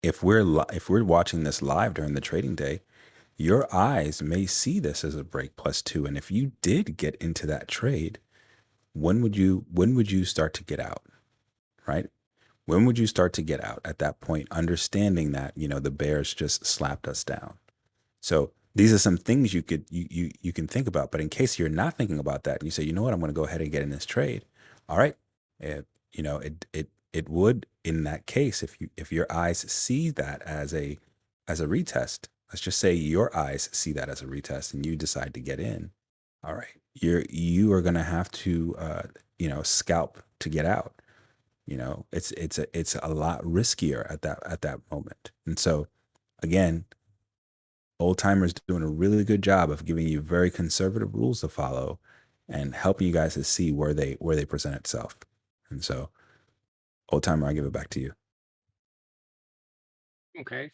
[SPEAKER 1] If we're watching this live during the trading day, your eyes may see this as a break plus two, and if you did get into that trade, when would you start to get out, right? When would you start to get out at that point, understanding that, the Bears just slapped us down? So these are some things you can think about. But in case you're not thinking about that, and you say, you know what, I'm going to go ahead and get in this trade. All right, it would, in that case, if your eyes see that as a retest. Let's just say your eyes see that as a retest, and you decide to get in. All right, you are going to have to scalp to get out. It's a lot riskier at that moment. And so again, old timers doing a really good job of giving you very conservative rules to follow and helping you guys to see where they present itself. And so, old timer, I give it back to you.
[SPEAKER 2] Okay.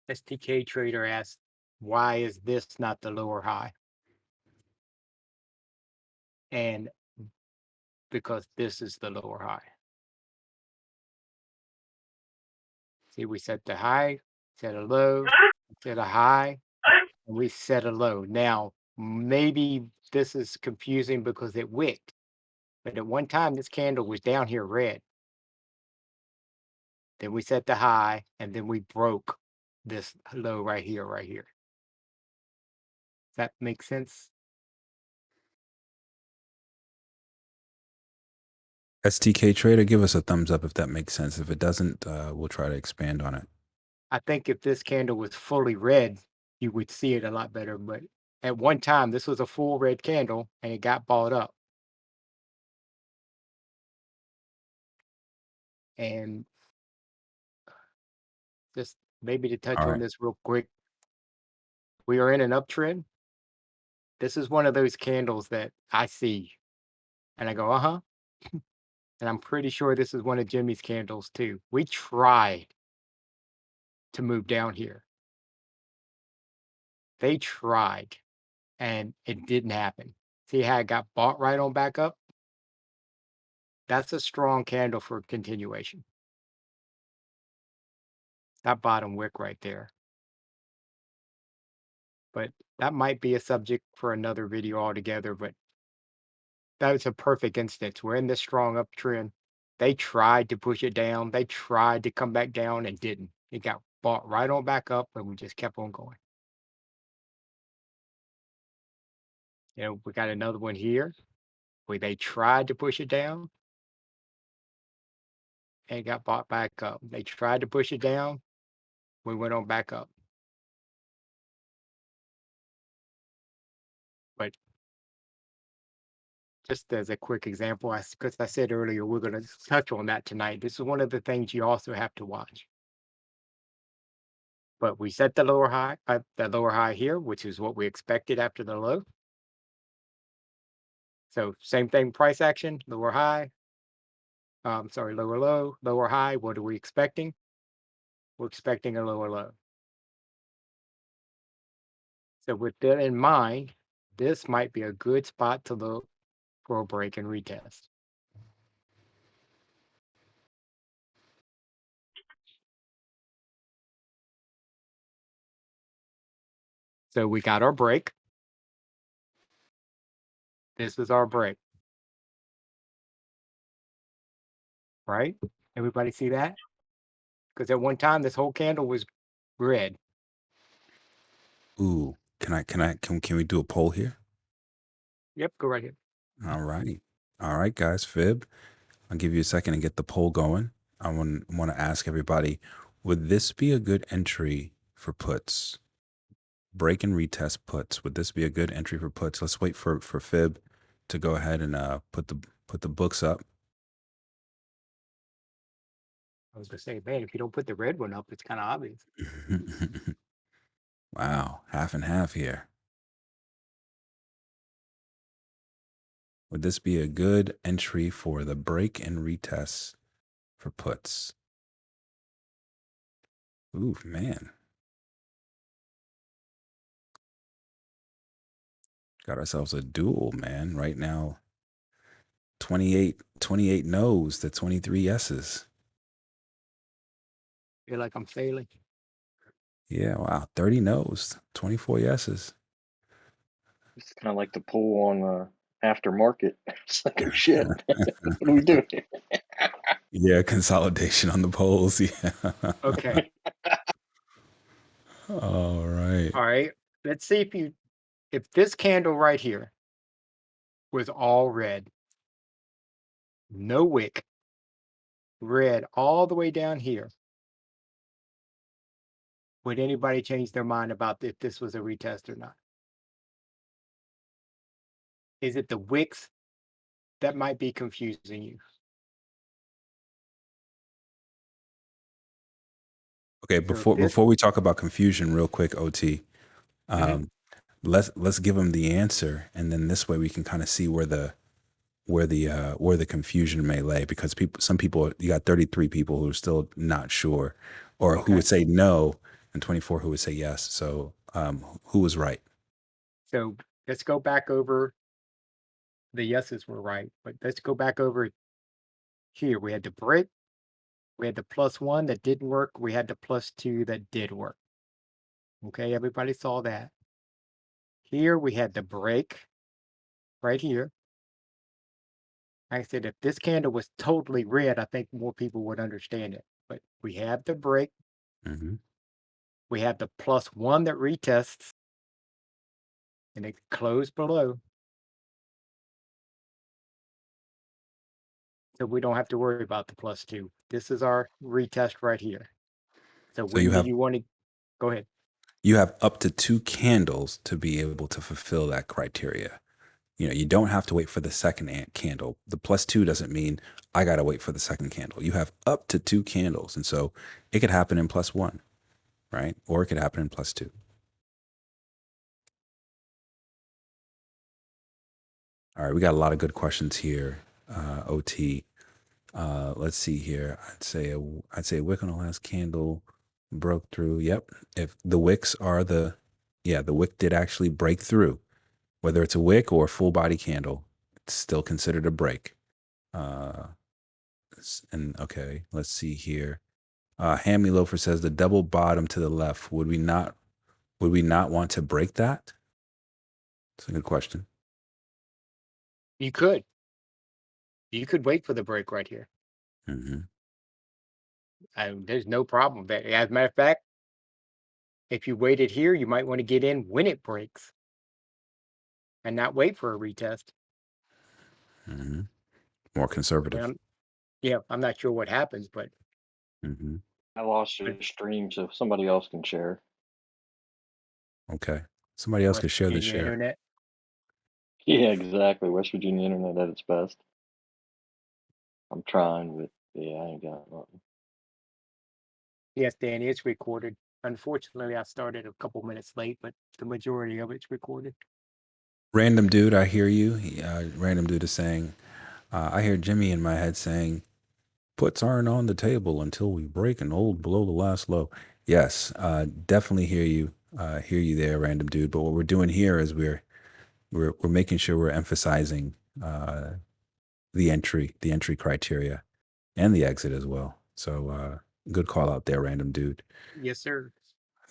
[SPEAKER 2] STK Trader asked, why is this not the lower high? And because this is the lower high. See, we set the high, set a low, set a high, and we set a low. Now, maybe this is confusing because it wicked, but at one time this candle was down here red. Then we set the high, and then we broke this low right here, right here. That makes sense?
[SPEAKER 1] STK Trader, give us a thumbs up if that makes sense. If it doesn't, we'll try to expand on it.
[SPEAKER 2] I think if this candle was fully red, you would see it a lot better. But at one time, this was a full red candle and it got bought up. And just maybe to touch
[SPEAKER 1] All
[SPEAKER 2] on
[SPEAKER 1] right.
[SPEAKER 2] this real quick, we are in an uptrend. This is one of those candles that I see and I go, uh huh. And I'm pretty sure this is one of Jimmy's candles too. We tried to move down here. They tried and it didn't happen. See how it got bought right on back up? That's a strong candle for continuation. That bottom wick right there. But that might be a subject for another video altogether. But that was a perfect instance. We're in this strong uptrend. They tried to push it down. They tried to come back down and didn't. It got bought right on back up and we just kept on going. We got another one here where they tried to push it down and got bought back up. They tried to push it down. We went on back up. But just as a quick example, because I said earlier, we're going to touch on that tonight. This is one of the things you also have to watch. But we set the lower high here, which is what we expected after the low. So same thing, price action, lower high. Sorry, lower low, lower high. What are we expecting? We're expecting a lower low. So with that in mind, this might be a good spot to look for a break and retest. So we got our break. This is our break, right? Everybody see that? Because at one time this whole candle was red.
[SPEAKER 1] Ooh, can we do a poll here?
[SPEAKER 2] Yep, go right here.
[SPEAKER 1] All right. All right, guys. Fib, I'll give you a second to get the poll going. I want to ask everybody, would this be a good entry for puts? Break and retest puts. Would this be a good entry for puts? Let's wait for Fib to go ahead and put the books up.
[SPEAKER 2] I was gonna say, man, if you don't put the red one up, it's kind of obvious.
[SPEAKER 1] Wow, half and half here. Would this be a good entry for the break and retest for puts? Ooh, man. Got ourselves a duel, man. Right now, 28 no's to 23 yeses.
[SPEAKER 2] Feel like I'm failing.
[SPEAKER 1] Yeah, wow. 30 no's, 24 yeses.
[SPEAKER 3] It's kind of like the poll on aftermarket. It's like, oh shit, what do we do here?
[SPEAKER 1] Yeah, consolidation on the polls. Yeah.
[SPEAKER 2] Okay.
[SPEAKER 1] All right.
[SPEAKER 2] All right. Let's see if this candle right here was all red, no wick, red all the way down here, would anybody change their mind about if this was a retest or not? Is it the wicks that might be confusing you?
[SPEAKER 1] Okay,
[SPEAKER 2] So if this
[SPEAKER 1] before we talk about confusion, real quick, OT,
[SPEAKER 2] Mhm.
[SPEAKER 1] um, let's give them the answer, and then this way we can kind of see where the confusion may lay, because some people, you got 33 people who are still not sure, or who would
[SPEAKER 2] Okay.
[SPEAKER 1] say no, and 24 who would say yes. So who was right?
[SPEAKER 2] So let's go back over the yeses were right, but let's go back over here. We had the brick, we had the +1 that didn't work, we had the +2 that did work. Okay, everybody saw that. Here we had the break right here. Like I said, if this candle was totally red, I think more people would understand it. But we have the break,
[SPEAKER 1] Hmm.
[SPEAKER 2] we have the +1 that retests, and it closed below. So we don't have to worry about the +2. This is our retest right here. So
[SPEAKER 1] So
[SPEAKER 2] when do you want to go ahead?
[SPEAKER 1] you have up to two candles to be able to fulfill that criteria. You don't have to wait for the second candle. The +2 doesn't mean I got to wait for the second candle. You have up to two candles. And so it could happen in +1, right? Or it could happen in +2. All right. We got a lot of good questions here, OT. Let's see here. I'd say a wick on the last candle broke through. Yep. If the wicks are the wick did actually break through. Whether it's a wick or a full body candle, it's still considered a break. Uh, and okay, let's see here. Hammy Loafer says the double bottom to the left. Would we not want to break that? It's a good question.
[SPEAKER 2] You could. You could wait for the break right here.
[SPEAKER 1] Hmm.
[SPEAKER 2] There's no problem there. As a matter of fact, if you waited here, you might want to get in when it breaks and not wait for a retest.
[SPEAKER 1] Hmm. More
[SPEAKER 2] And
[SPEAKER 1] conservative.
[SPEAKER 2] I'm not sure what happens, but
[SPEAKER 1] Hmm.
[SPEAKER 3] I lost
[SPEAKER 2] but
[SPEAKER 3] your stream, so somebody else can share.
[SPEAKER 1] Okay. Somebody else
[SPEAKER 2] West
[SPEAKER 1] could share the
[SPEAKER 2] Virginia
[SPEAKER 1] share.
[SPEAKER 2] internet.
[SPEAKER 3] Yeah, exactly. West Virginia internet at its best. I'm trying, but yeah, I ain't got nothing.
[SPEAKER 2] Yes, Danny, it's recorded. Unfortunately, I started a couple minutes late, but the majority of it's recorded.
[SPEAKER 1] Random dude, I hear you. Random dude is saying, I hear Jimmy in my head saying, puts aren't on the table until we break an old below the last low. Yes, definitely hear you there, random dude. But what we're doing here is we're making sure we're emphasizing the entry criteria and the exit as well. So good call out there, random dude.
[SPEAKER 2] Yes, sir.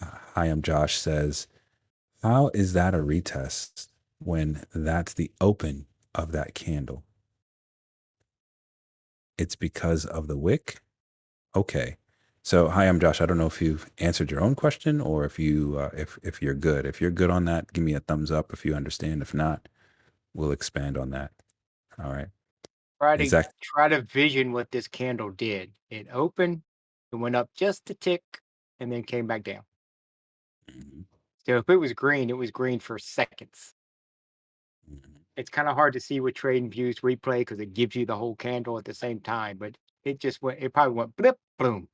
[SPEAKER 1] Hi, I'm Josh says, how is that a retest when that's the open of that candle? It's because of the wick. Okay. So, hi, I'm Josh. I don't know if you've answered your own question or if you're good. If you're good on that, give me a thumbs up if you understand. If not, we'll expand on that. All right.
[SPEAKER 2] Try
[SPEAKER 1] Is
[SPEAKER 2] to
[SPEAKER 1] that
[SPEAKER 2] try to vision what this candle did. It opened, it went up just a tick, and then came back down.
[SPEAKER 1] Mhm,
[SPEAKER 2] So if it was green for seconds.
[SPEAKER 1] mhm.
[SPEAKER 2] It's kind of hard to see with trading views replay because it gives you the whole candle at the same time, but it probably went blip, boom.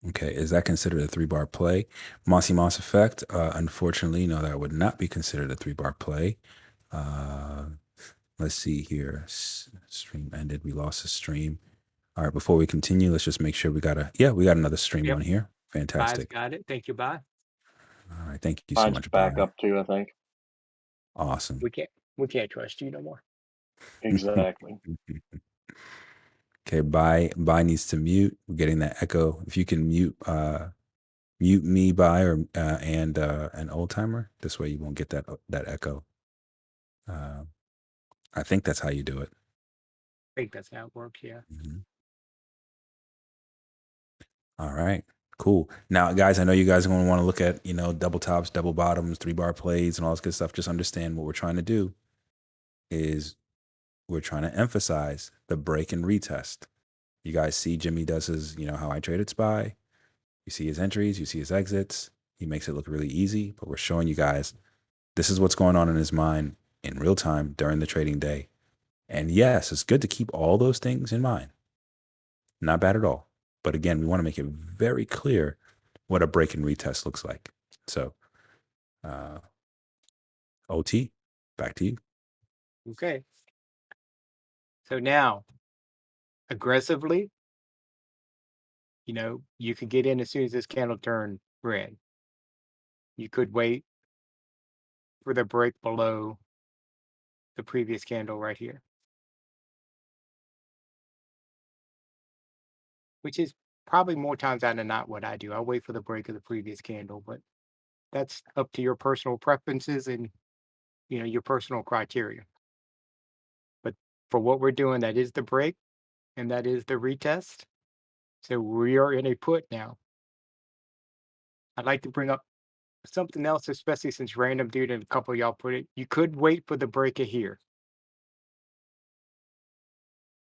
[SPEAKER 1] Okay? Is that considered a three-bar play? Mossy Moss effect. Unfortunately, no, that would not be considered a three-bar play. Uh, let's see here. Stream ended. We lost the stream. All right. Before we continue, let's just make sure we got another stream
[SPEAKER 2] Yep.
[SPEAKER 1] on here.
[SPEAKER 2] Bye's
[SPEAKER 1] Fantastic.
[SPEAKER 2] got it. Thank you, bye.
[SPEAKER 1] All right. Thank you so
[SPEAKER 3] Mine's
[SPEAKER 1] much.
[SPEAKER 3] back
[SPEAKER 1] Bye.
[SPEAKER 3] up too, I think.
[SPEAKER 1] Awesome.
[SPEAKER 2] We can't we can't trust you no more.
[SPEAKER 3] Exactly.
[SPEAKER 1] Okay, bye needs to mute. We're getting that echo. If you can mute mute me by or and an old timer. This way you won't get that echo. Uh, I think that's how you do it.
[SPEAKER 2] I think that's how it works. Yeah.
[SPEAKER 1] Mhm. All right. Cool. Now, guys, I know you guys are going to want to look at, double tops, double bottoms, 3-bar plays, and all this good stuff. Just understand what we're trying to do is we're trying to emphasize the break and retest. You guys see Jimmy does his, how I traded SPY. You see his entries, you see his exits. He makes it look really easy, but we're showing you guys this is what's going on in his mind in real time during the trading day. And yes, it's good to keep all those things in mind. Not bad at all. But again, we want to make it very clear what a break and retest looks like. So, uh, OT, back to you.
[SPEAKER 2] Okay. So now, aggressively, you could get in as soon as this candle turned red. You could wait for the break below the previous candle right here, which is probably more times out than not what I do. I'll wait for the break of the previous candle, but that's up to your personal preferences and your personal criteria. But for what we're doing, that is the break and that is the retest. So we are in a put now. I'd like to bring up something else, especially since random dude and a couple of y'all put it. You could wait for the break of here.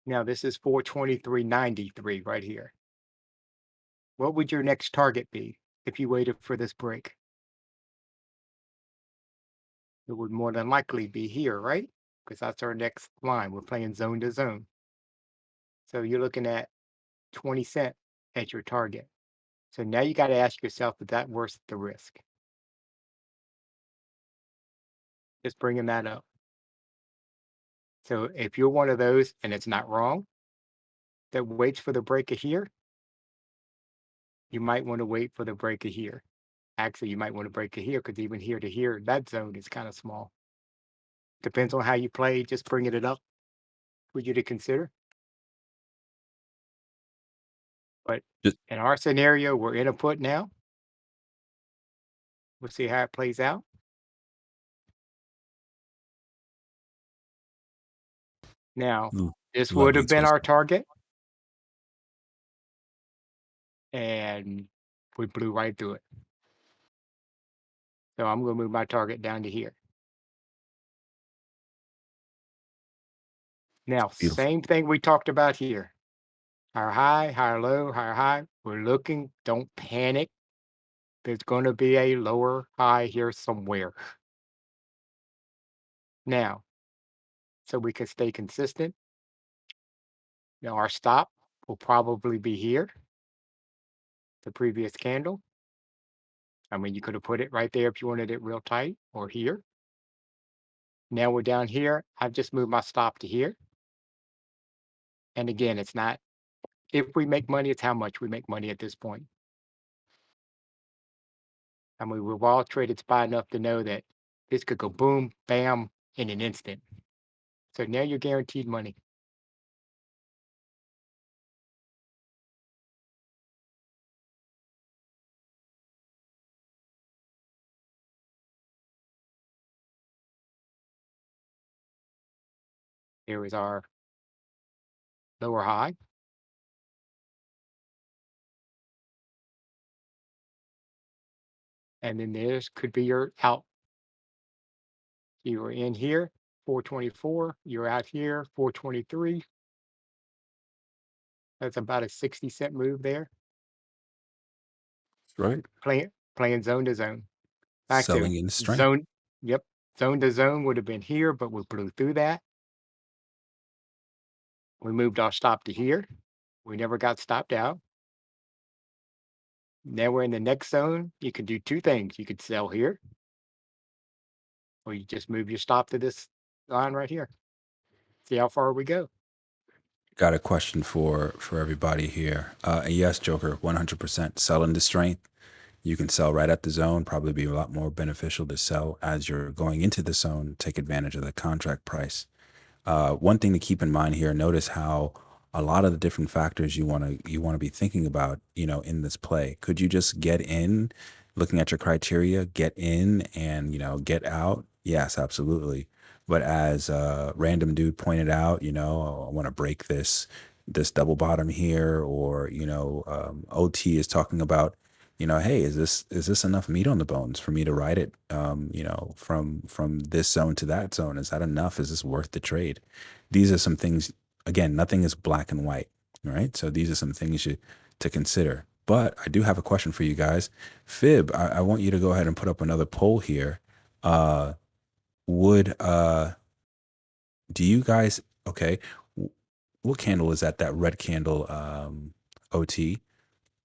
[SPEAKER 2] Now this is 423.93 right here. What would your next target be if you waited for this break? It would more than likely be here, right? Because that's our next line. We're playing zone to zone. So you're looking at 20 cent as your target. So now you got to ask yourself, is that worth the risk? Just bringing that up. So if you're one of those, and it's not wrong, that waits for the break of here, you might want to wait for the break of here. Actually, you might want to break it here because even here to here, that zone is kind of small. Depends on how you play, just bringing it up for you to consider. But
[SPEAKER 1] Just
[SPEAKER 2] in our scenario, we're in a put now. We'll see how it plays out. Now,
[SPEAKER 1] ooh,
[SPEAKER 2] this would
[SPEAKER 1] lovely
[SPEAKER 2] have been our
[SPEAKER 1] twisting.
[SPEAKER 2] target, and we blew right through it. So I'm going to move my target down to here. Now,
[SPEAKER 1] Beautiful.
[SPEAKER 2] same thing we talked about here. Higher high, higher low, higher high. We're looking, don't panic. There's going to be a lower high here somewhere. Now, so we can stay consistent. Now, our stop will probably be here, the previous candle. I mean, you could have put it right there if you wanted it real tight or here. Now we're down here. I've just moved my stop to here. And again, it's not if we make money, it's how much we make money at this point. I mean, we've all traded SPY enough to know that this could go boom, bam, in an instant. So now you're guaranteed money. Here is our lower high. And then there's could be your out. You were in here, 424. You're out here, 423. That's about a 60 cent move there.
[SPEAKER 1] Right.
[SPEAKER 2] Playing zone to zone.
[SPEAKER 1] Selling
[SPEAKER 2] Actually,
[SPEAKER 1] in strength.
[SPEAKER 2] zone. Yep, zone to zone would have been here, but we blew through that. We moved our stop to here. We never got stopped out. Now we're in the next zone. You could do two things. You could sell here, or you just move your stop to this line right here. See how far we go.
[SPEAKER 1] Got a question for everybody here. Yes, Joker, 100% sell into strength. You can sell right at the zone. Probably be a lot more beneficial to sell as you're going into the zone. Take advantage of the contract price. One thing to keep in mind here. Notice how a lot of the different factors you want to be thinking about, in this play. Could you just get in, looking at your criteria, get in and get out? Yes, absolutely. But as random dude pointed out, I want to break this double bottom here, or OT is talking about, hey, is this enough meat on the bones for me to ride it, from this zone to that zone? Is that enough? Is this worth the trade? These are some things. Again, nothing is black and white, right? So these are some things to consider. But I do have a question for you guys. Fib, I want you to go ahead and put up another poll here. Uh, would do you guys, okay? What candle is that? That red candle, OT.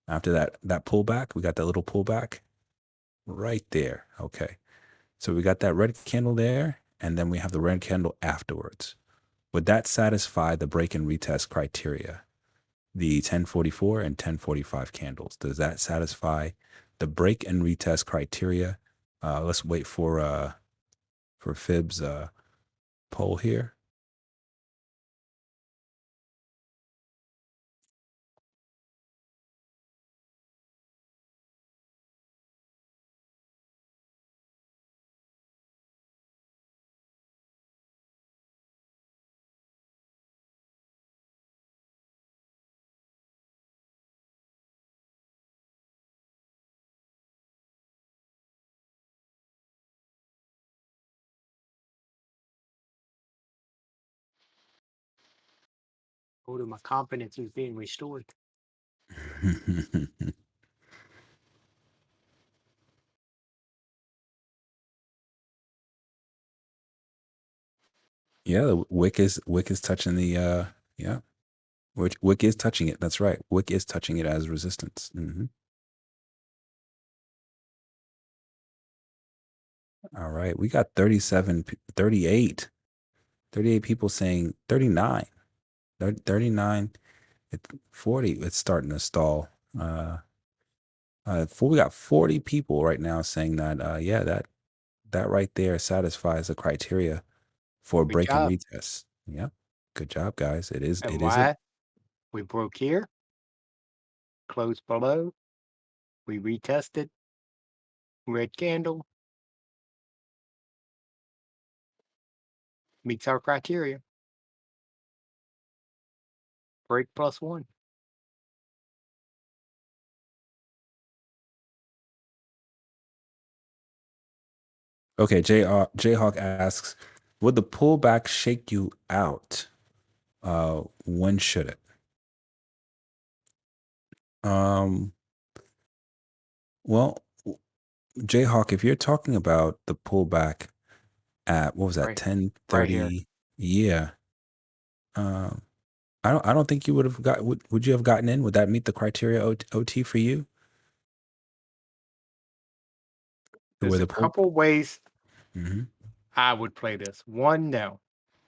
[SPEAKER 1] After that pullback, we got that little pullback right there. Okay, so we got that red candle there, and then we have the red candle afterwards. Would that satisfy the break and retest criteria? The 1044 and 1045 candles. Does that satisfy the break and retest criteria? Let's wait for Fib's poll here.
[SPEAKER 2] Oh, my confidence is being restored.
[SPEAKER 1] Yeah, the wick is touching the yeah. Wick is touching it. That's right. Wick is touching it as resistance. All right. We got 37, 38, 38 people saying 39, 39, 40. It's starting to stall. We got 40 people right now saying that, yeah, that right there satisfies the criteria for
[SPEAKER 2] Good
[SPEAKER 1] break and
[SPEAKER 2] job.
[SPEAKER 1] retest. Yep. Good job, guys. It is,
[SPEAKER 2] And
[SPEAKER 1] it is it.
[SPEAKER 2] why? We broke here, closed below, we retested, red candle, meets our criteria. Break +1.
[SPEAKER 1] Okay. Jayhawk asks, would the pullback shake you out? When should it? Um, well, Jayhawk, if you're talking about the pullback at, what was that,
[SPEAKER 2] Right, right here.
[SPEAKER 1] 1030? Yeah. Um, I don't think you would have would you have gotten in? Would that meet the criteria OT for you?
[SPEAKER 2] There's
[SPEAKER 1] Where
[SPEAKER 2] a
[SPEAKER 1] the pull?
[SPEAKER 2] couple ways
[SPEAKER 1] Hmm.
[SPEAKER 2] I would play this. One, no.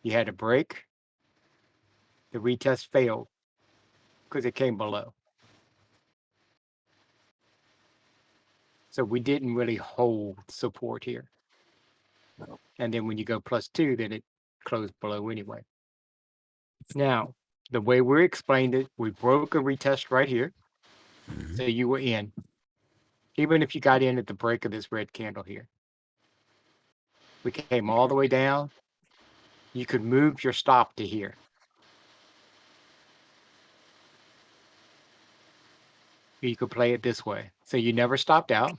[SPEAKER 2] You had a break. The retest failed because it came below. So we didn't really hold support here. And then when you go +2, then it closed below anyway. Now, the way we explained it, we broke a retest right here.
[SPEAKER 1] Hmm.
[SPEAKER 2] So you were in. Even if you got in at the break of this red candle here. We came all the way down. You could move your stop to here. You could play it this way. So you never stopped out.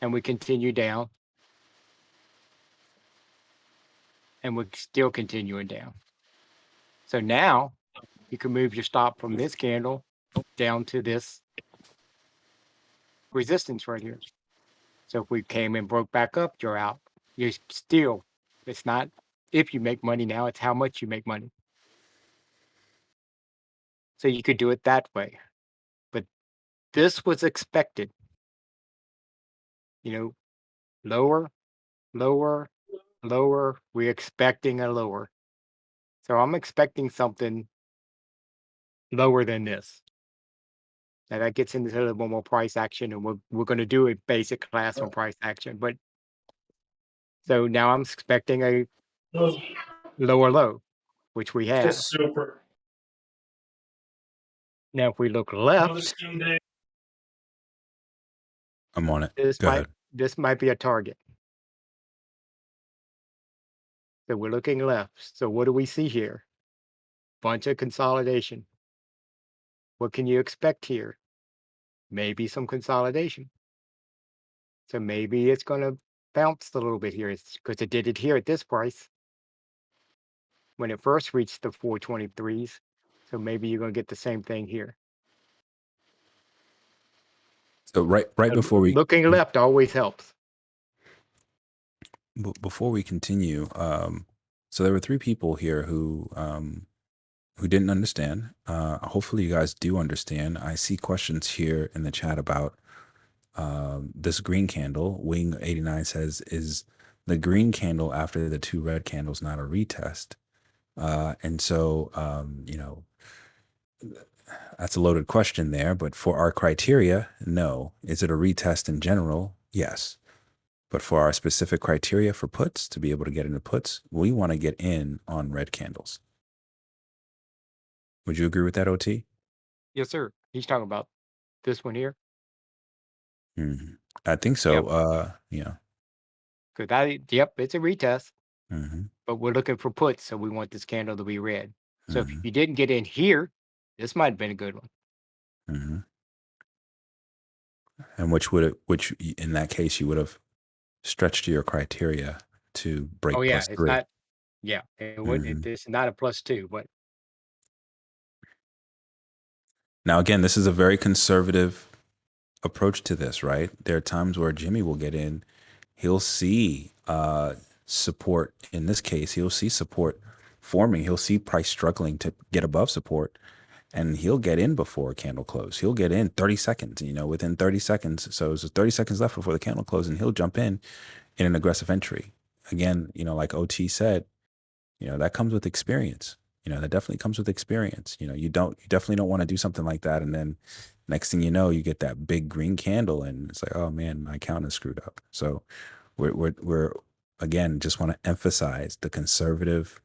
[SPEAKER 2] And we continue down. And we're still continuing down. So now you can move your stop from this candle down to this resistance right here. So if we came and broke back up, you're out. You're still, it's not if you make money now, it's how much you make money. So you could do it that way. But this was expected. You know, lower, lower, lower. We're expecting a lower. So I'm expecting something lower than this. Now that gets into a little more price action, and we're going to do a basic class on price action. But so now I'm expecting a
[SPEAKER 4] Those
[SPEAKER 2] lower low, which we have.
[SPEAKER 4] just super.
[SPEAKER 2] Now, if we look left,
[SPEAKER 1] I'm on it.
[SPEAKER 2] this
[SPEAKER 1] Go
[SPEAKER 2] might
[SPEAKER 1] ahead.
[SPEAKER 2] this might be a target. So we're looking left. So what do we see here? Bunch of consolidation. What can you expect here? Maybe some consolidation. So maybe it's going to bounce a little bit here because it did it here at this price when it first reached the 423s. So maybe you're going to get the same thing here.
[SPEAKER 1] So right before we
[SPEAKER 2] Looking left always helps.
[SPEAKER 1] before we continue, so there were three people here who didn't understand. Hopefully, you guys do understand. I see questions here in the chat about this green candle. Wing 89 says, "Is the green candle after the two red candles not a retest?" And so, that's a loaded question there. But for our criteria, no. Is it a retest in general? Yes. But for our specific criteria for puts, to be able to get into puts, we want to get in on red candles. Would you agree with that, OT?
[SPEAKER 2] Yes, sir. He's talking about this one here.
[SPEAKER 1] Mhm. I think
[SPEAKER 2] Yeah,
[SPEAKER 1] so. Yeah.
[SPEAKER 2] because yep, it's a retest,
[SPEAKER 1] Hmm.
[SPEAKER 2] but we're looking for puts, so we want this candle to be red. So if
[SPEAKER 1] Hmm.
[SPEAKER 2] you didn't get in here, this might have been a good one.
[SPEAKER 1] Hmm. And in that case, you would have stretched your criteria to
[SPEAKER 2] Oh
[SPEAKER 1] break
[SPEAKER 2] yeah,
[SPEAKER 1] plus
[SPEAKER 2] it's
[SPEAKER 1] three.
[SPEAKER 2] not. Yeah, it wouldn't.
[SPEAKER 1] Hmm.
[SPEAKER 2] It's not a +2, but
[SPEAKER 1] Now, again, this is a very conservative approach to this, right? There are times where Jimmy will get in, he'll see support. In this case, he'll see support forming. He'll see price struggling to get above support, and he'll get in before a candle close. He'll get in 30 seconds, within 30 seconds. So there's 30 seconds left before the candle close, and he'll jump in an aggressive entry. Again, like OT said, that comes with experience. That definitely comes with experience. You definitely don't want to do something like that. And then next thing you know, you get that big green candle and it's like, oh man, my account is screwed up. So we're again, just want to emphasize the conservative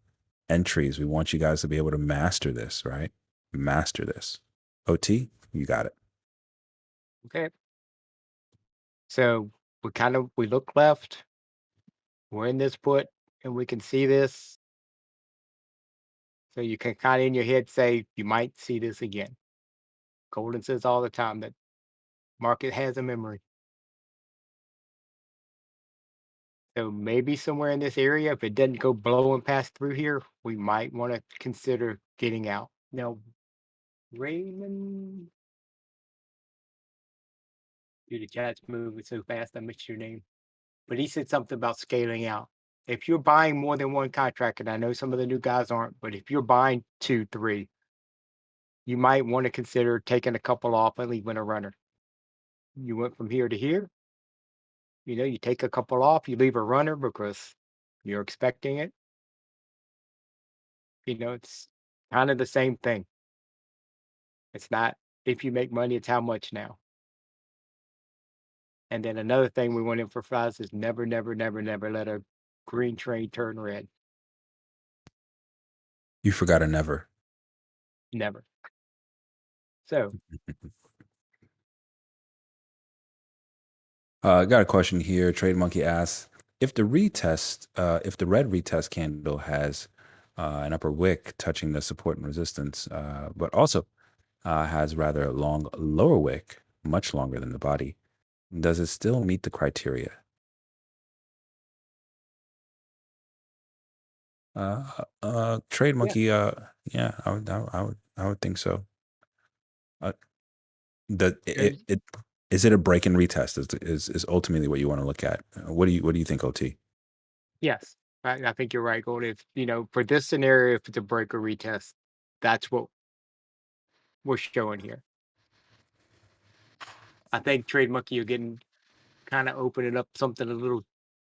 [SPEAKER 1] entries. We want you guys to be able to master this, right? Master this. OT, you got it.
[SPEAKER 2] okay. So we look left. We're in this put, and we can see this. So you can kind of in your head say you might see this again. Golden says all the time that market has a memory. So maybe somewhere in this area, if it doesn't go blowing past through here, we might want to consider getting out. Now, Raymond, dude, the chat's moving so fast, I missed your name. But he said something about scaling out. If you're buying more than one contract, and I know some of the new guys aren't, but if you're buying two, three, you might want to consider taking a couple off and leaving a runner. You went from here to here, you take a couple off, you leave a runner because you're expecting it. It's kind of the same thing. It's not if you make money, it's how much now. And then another thing we want to emphasize is never, never, never, never let a green train turn red.
[SPEAKER 1] You forgot a never.
[SPEAKER 2] Never. So,
[SPEAKER 1] I got a question here. Trade Monkey asks if the if the red retest candle has an upper wick touching the support and resistance, but also has rather a long lower wick, much longer than the body, does it still meet the criteria? Trade
[SPEAKER 2] yeah.
[SPEAKER 1] Monkey, yeah, I would think so. Uh, the it is it a break and retest is ultimately what you want to look at. What do you think, OT?
[SPEAKER 2] Yes, I think you're right, Gold. If for this scenario, if it's a break or retest, that's what we're showing here. I think Trade Monkey, you're getting kind of opening up something a little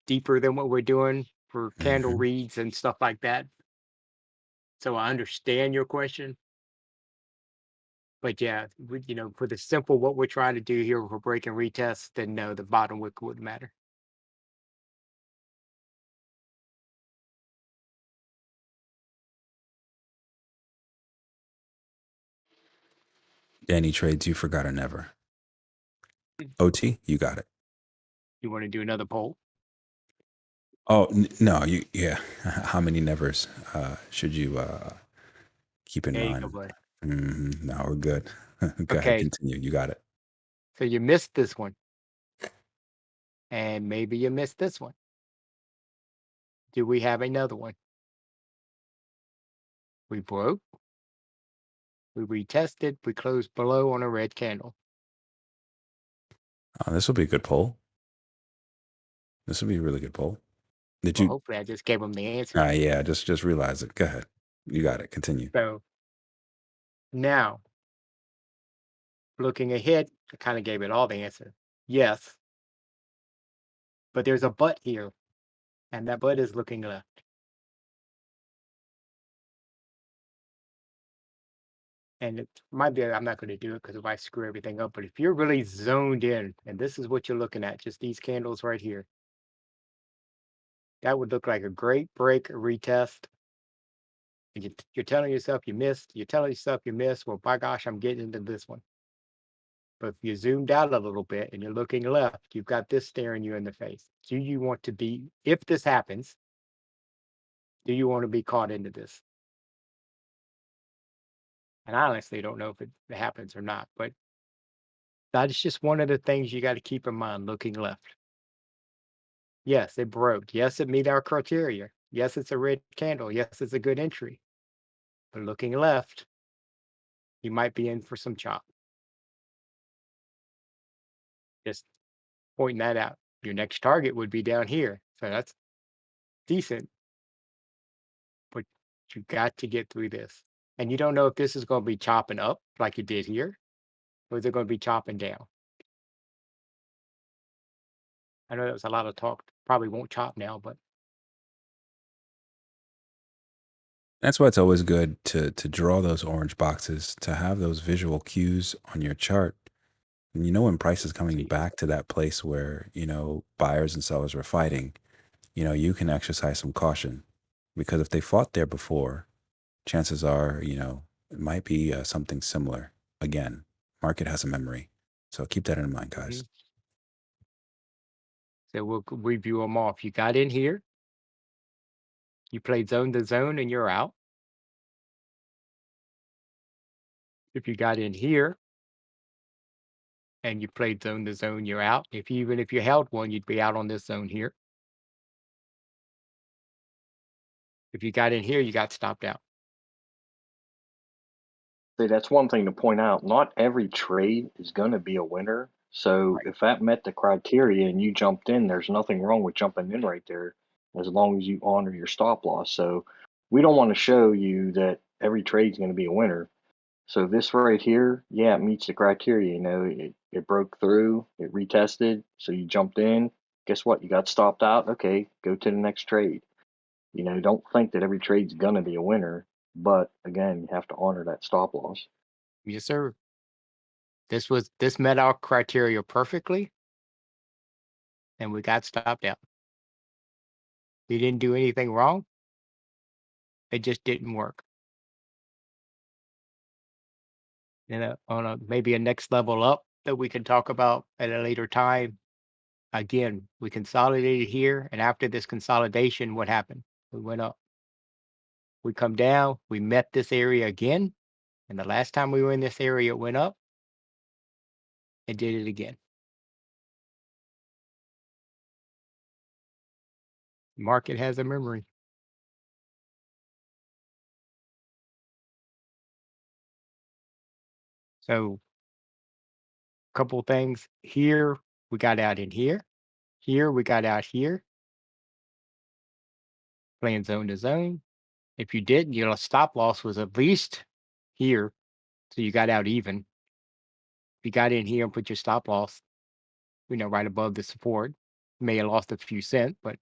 [SPEAKER 2] deeper than what we're doing for candle
[SPEAKER 1] Hmm.
[SPEAKER 2] reads and stuff like that. So I understand your question, but yeah, for the simple what we're trying to do here for break and retest, then no, the bottom wick wouldn't matter.
[SPEAKER 1] Any trades you forgot or never. OT, you got it.
[SPEAKER 2] You want to do another poll?
[SPEAKER 1] Oh no, yeah. How many nevers should you keep in
[SPEAKER 2] There you go,
[SPEAKER 1] mind?
[SPEAKER 2] buddy.
[SPEAKER 1] No, we're good. Go ahead,
[SPEAKER 2] Okay,
[SPEAKER 1] continue. You got it.
[SPEAKER 2] so you missed this one, and maybe you missed this one. Do we have another one? We broke, we retested, we closed below on a red candle.
[SPEAKER 1] This will be a good poll. This will be a really good poll. Did
[SPEAKER 2] Well,
[SPEAKER 1] you?
[SPEAKER 2] hopefully I just gave them the answer.
[SPEAKER 1] Yeah. Just realize it. Go ahead. You got it. Continue.
[SPEAKER 2] So now, looking ahead, I kind of gave it all the answer. Yes, but there's a but here, and that but is looking left. And it might be I'm not going to do it because it might screw everything up. But if you're really zoned in, and this is what you're looking at, just these candles right here, that would look like a great break retest. And you're telling yourself you missed. You're telling yourself you missed. Well, by gosh, I'm getting into this one. But if you zoomed out a little bit and you're looking left, you've got this staring you in the face. Do you want to be, if this happens, do you want to be caught into this? And I honestly don't know if it happens or not, but that is just one of the things you got to keep in mind looking left. Yes, it broke. Yes, it meet our criteria. Yes, it's a red candle. Yes, it's a good entry. But looking left, you might be in for some chop. Just pointing that out. Your next target would be down here. So that's decent, but you got to get through this. And you don't know if this is going to be chopping up like it did here, or is it going to be chopping down? I know that was a lot of talk. Probably won't chop now, but
[SPEAKER 1] That's why it's always good to draw those orange boxes, to have those visual cues on your chart. And you know when price is coming
[SPEAKER 2] see,
[SPEAKER 1] back to that place where, buyers and sellers were fighting, you can exercise some caution. Because if they fought there before, chances are, it might be something similar. Again, market has a memory. So keep that in mind,
[SPEAKER 2] mhm.
[SPEAKER 1] guys.
[SPEAKER 2] So we'll review them off. You got in here, you played zone to zone, and you're out. If you got in here and you played zone to zone, you're out. Even if you held one, you'd be out on this zone here. If you got in here, you got stopped out.
[SPEAKER 3] See, that's one thing to point out. Not every trade is going to be a winner. So
[SPEAKER 2] Right.
[SPEAKER 3] if that met the criteria and you jumped in, there's nothing wrong with jumping in right there as long as you honor your stop loss. So we don't want to show you that every trade is going to be a winner. So this right here, yeah, it meets the criteria. It broke through, it retested, so you jumped in. Guess what? You got stopped out. Okay, go to the next trade. Don't think that every trade's gonna be a winner, but again, you have to honor that stop loss.
[SPEAKER 2] Yes, sir. This met our criteria perfectly, and we got stopped out. We didn't do anything wrong. It just didn't work. On a maybe a next level up that we can talk about at a later time. Again, we consolidated here, and after this consolidation, what happened? We went up. We come down. We met this area again, and the last time we were in this area, it went up. It did it again. Market has a memory. So, couple things here. We got out in here. Here we got out here, playing zone to zone. If you didn't, your stop loss was at least here, so you got out even. If you got in here and put your stop loss, right above the support, you may have lost a few cents, but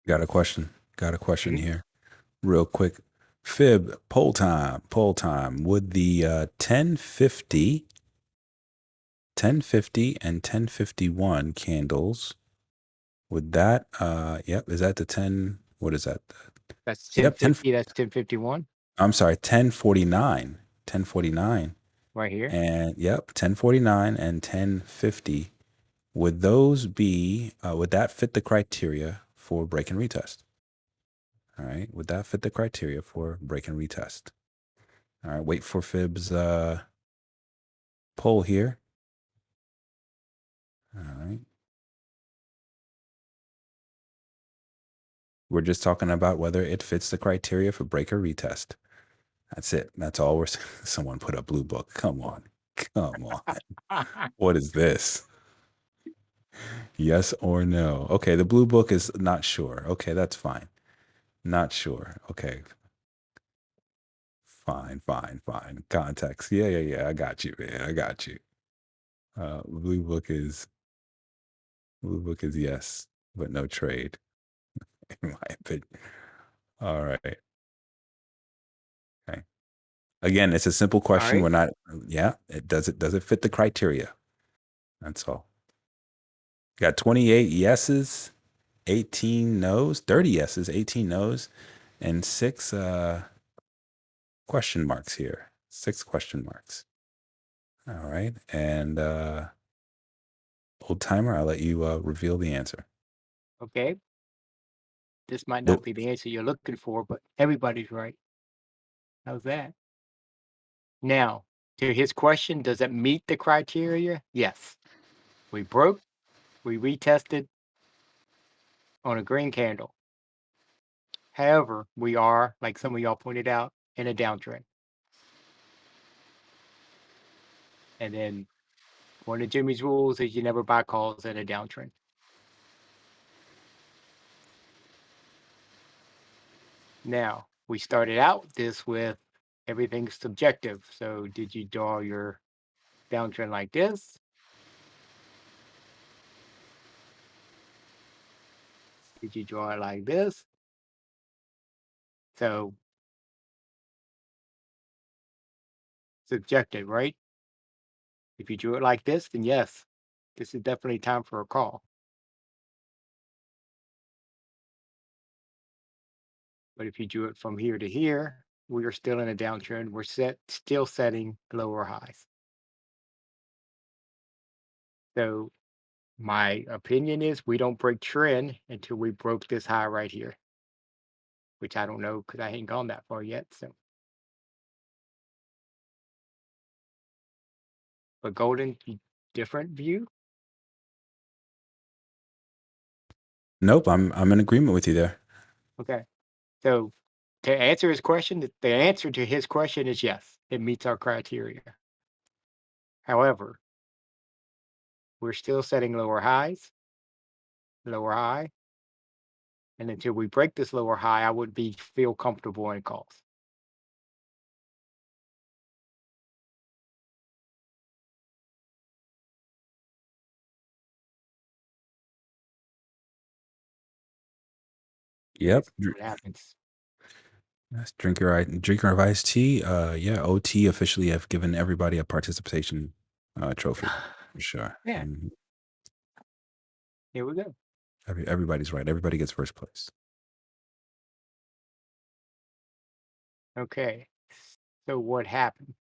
[SPEAKER 1] Got a question. Got a question
[SPEAKER 2] mhm,
[SPEAKER 1] here. Real quick. Fib, poll time. Poll time. Would the 1050 and 1051 candles, would that, yep, is that the 10, what is that?
[SPEAKER 2] that's
[SPEAKER 1] Yep, 10,
[SPEAKER 2] 1050. That's 1051.
[SPEAKER 1] I'm sorry, 1049. 1049,
[SPEAKER 2] right here.
[SPEAKER 1] and yep, 1049 and 1050. Would those be, would that fit the criteria for break and retest? All right. Would that fit the criteria for break and retest? All right. Wait for Fib's poll here. All right. We're just talking about whether it fits the criteria for break or retest. That's it. That's all we're saying. Someone put a blue book. Come on. Come on. What is this? Yes or no? Okay, the blue book is not sure. Okay, that's fine. Not sure. Okay. Fine. Context. Yeah. I got you, man. I got you. Blue book is yes, but no trade, in my opinion. All right. Okay. Again, it's a simple
[SPEAKER 2] All
[SPEAKER 1] question.
[SPEAKER 2] right.
[SPEAKER 1] We're not, yeah, does it fit the criteria? That's all. Got 28 yeses, 18 no's, 30 yeses, 18 no's, and 6 question marks here. 6 question marks. All right. And old timer, I'll let you reveal the answer.
[SPEAKER 2] Okay. This might
[SPEAKER 1] The,
[SPEAKER 2] not be the answer you're looking for, but everybody's right. How's that? Now, to his question, does it meet the criteria? Yes. We broke, we retested on a green candle. However, we are, like some of y'all pointed out, in a downtrend. And then one of Jimmy's rules is you never buy calls in a downtrend. Now, we started out this with everything's subjective. So did you draw your downtrend like this? Did you draw it like this? So subjective, right? If you drew it like this, then yes, this is definitely time for a call. But if you drew it from here to here, we are still in a downtrend. We're still setting lower highs. So my opinion is we don't break trend until we broke this high right here, which I don't know because I ain't gone that far yet. So, but golden, different view.
[SPEAKER 1] nope, I'm in agreement with you there.
[SPEAKER 2] Okay. So to answer his question, the answer to his question is yes, it meets our criteria. However, we're still setting lower highs, lower high, and until we break this lower high, I would be feel comfortable in calls.
[SPEAKER 1] Yep.
[SPEAKER 2] Let's see what happens.
[SPEAKER 1] Yes, drinker of iced tea. Yeah, OT officially have given everybody a participation trophy for sure.
[SPEAKER 2] Yeah, here we go.
[SPEAKER 1] Everybody's right. Everybody gets first place.
[SPEAKER 2] Okay. So what happened?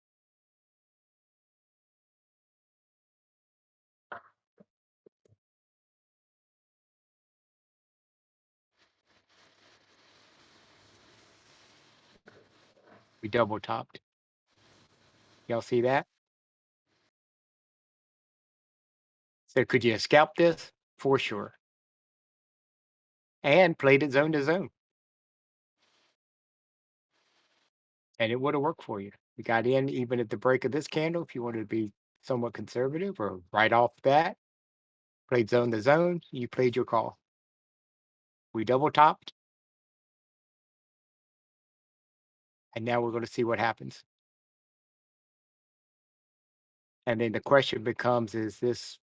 [SPEAKER 2] We double topped. Y'all see that? So could you scalp this? For sure. And played it zone to zone. And it would have worked for you. You got in even at the break of this candle if you wanted to be somewhat conservative or right off the bat. Played zone to zone. You played your call. We double topped. And now we're going to see what happens. And then the question becomes, is this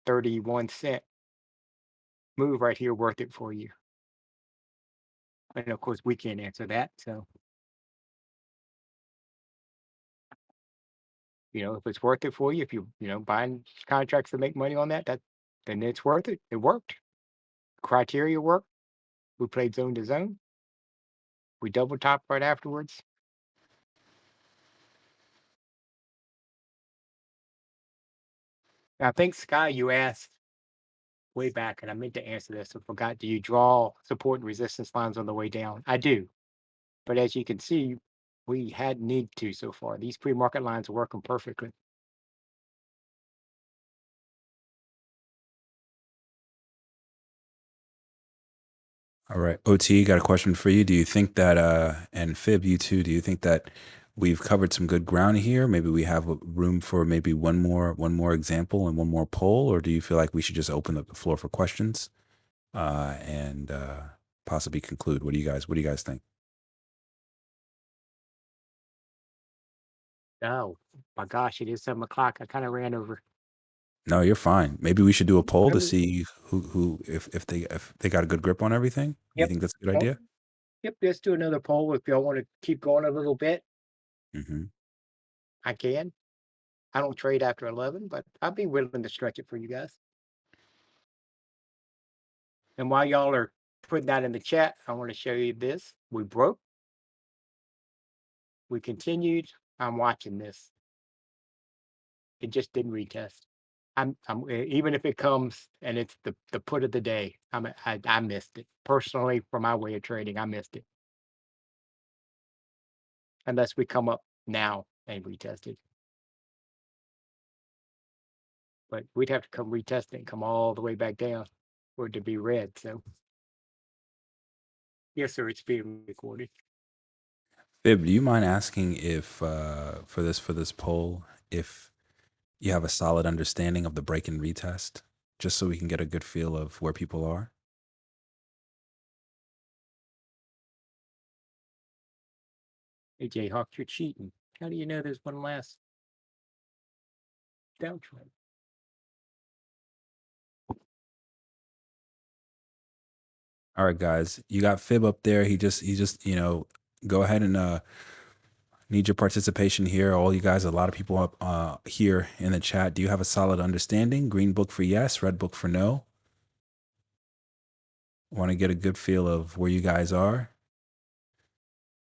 [SPEAKER 2] 31-cent move right here worth it for you? And of course, we can't answer that. So, if it's worth it for you, if buying contracts to make money on that, then it's worth it. It worked. Criteria worked. We played zone to zone. We double topped right afterwards. I think Sky, you asked way back, and I meant to answer this. I forgot. Do you draw support and resistance lines on the way down? I do, but as you can see, we had need to so far. These pre-market lines are working perfectly.
[SPEAKER 1] All right. OT, got a question for you. Do you think that, and Fib, you too, do you think that we've covered some good ground here? Maybe we have room for maybe one more example and one more poll, or do you feel like we should just open up the floor for questions, and possibly conclude? What do you guys think?
[SPEAKER 2] Oh my gosh, it is 7 o'clock. I kind of ran over.
[SPEAKER 1] No, you're fine. Maybe we should do a poll
[SPEAKER 2] Let
[SPEAKER 1] to
[SPEAKER 2] me-
[SPEAKER 1] see if they got a good grip on everything. You
[SPEAKER 2] Yep.
[SPEAKER 1] think that's a good
[SPEAKER 2] Oh,
[SPEAKER 1] idea?
[SPEAKER 2] yep. Let's do another poll if y'all want to keep going a little bit.
[SPEAKER 1] Hmm.
[SPEAKER 2] I can. I don't trade after 11, but I'd be willing to stretch it for you guys. And while y'all are putting that in the chat, I want to show you this. We broke, we continued. I'm watching this. It just didn't retest. Even if it comes and it's the put of the day, I missed it. Personally, for my way of trading, I missed it. Unless we come up now and retest it. But we'd have to come retest it and come all the way back down for it to be red. So yes, sir, it's being recorded.
[SPEAKER 1] Fib, do you mind asking if for this poll if you have a solid understanding of the break and retest, just so we can get a good feel of where people are?
[SPEAKER 2] Hey, Jayhawk, you're cheating. How do you know there's one last downtrend?
[SPEAKER 1] All right, guys, you got Fib up there. He just go ahead and need your participation here. All you guys, a lot of people up here in the chat. Do you have a solid understanding? Green book for yes, red book for no. Want to get a good feel of where you guys are.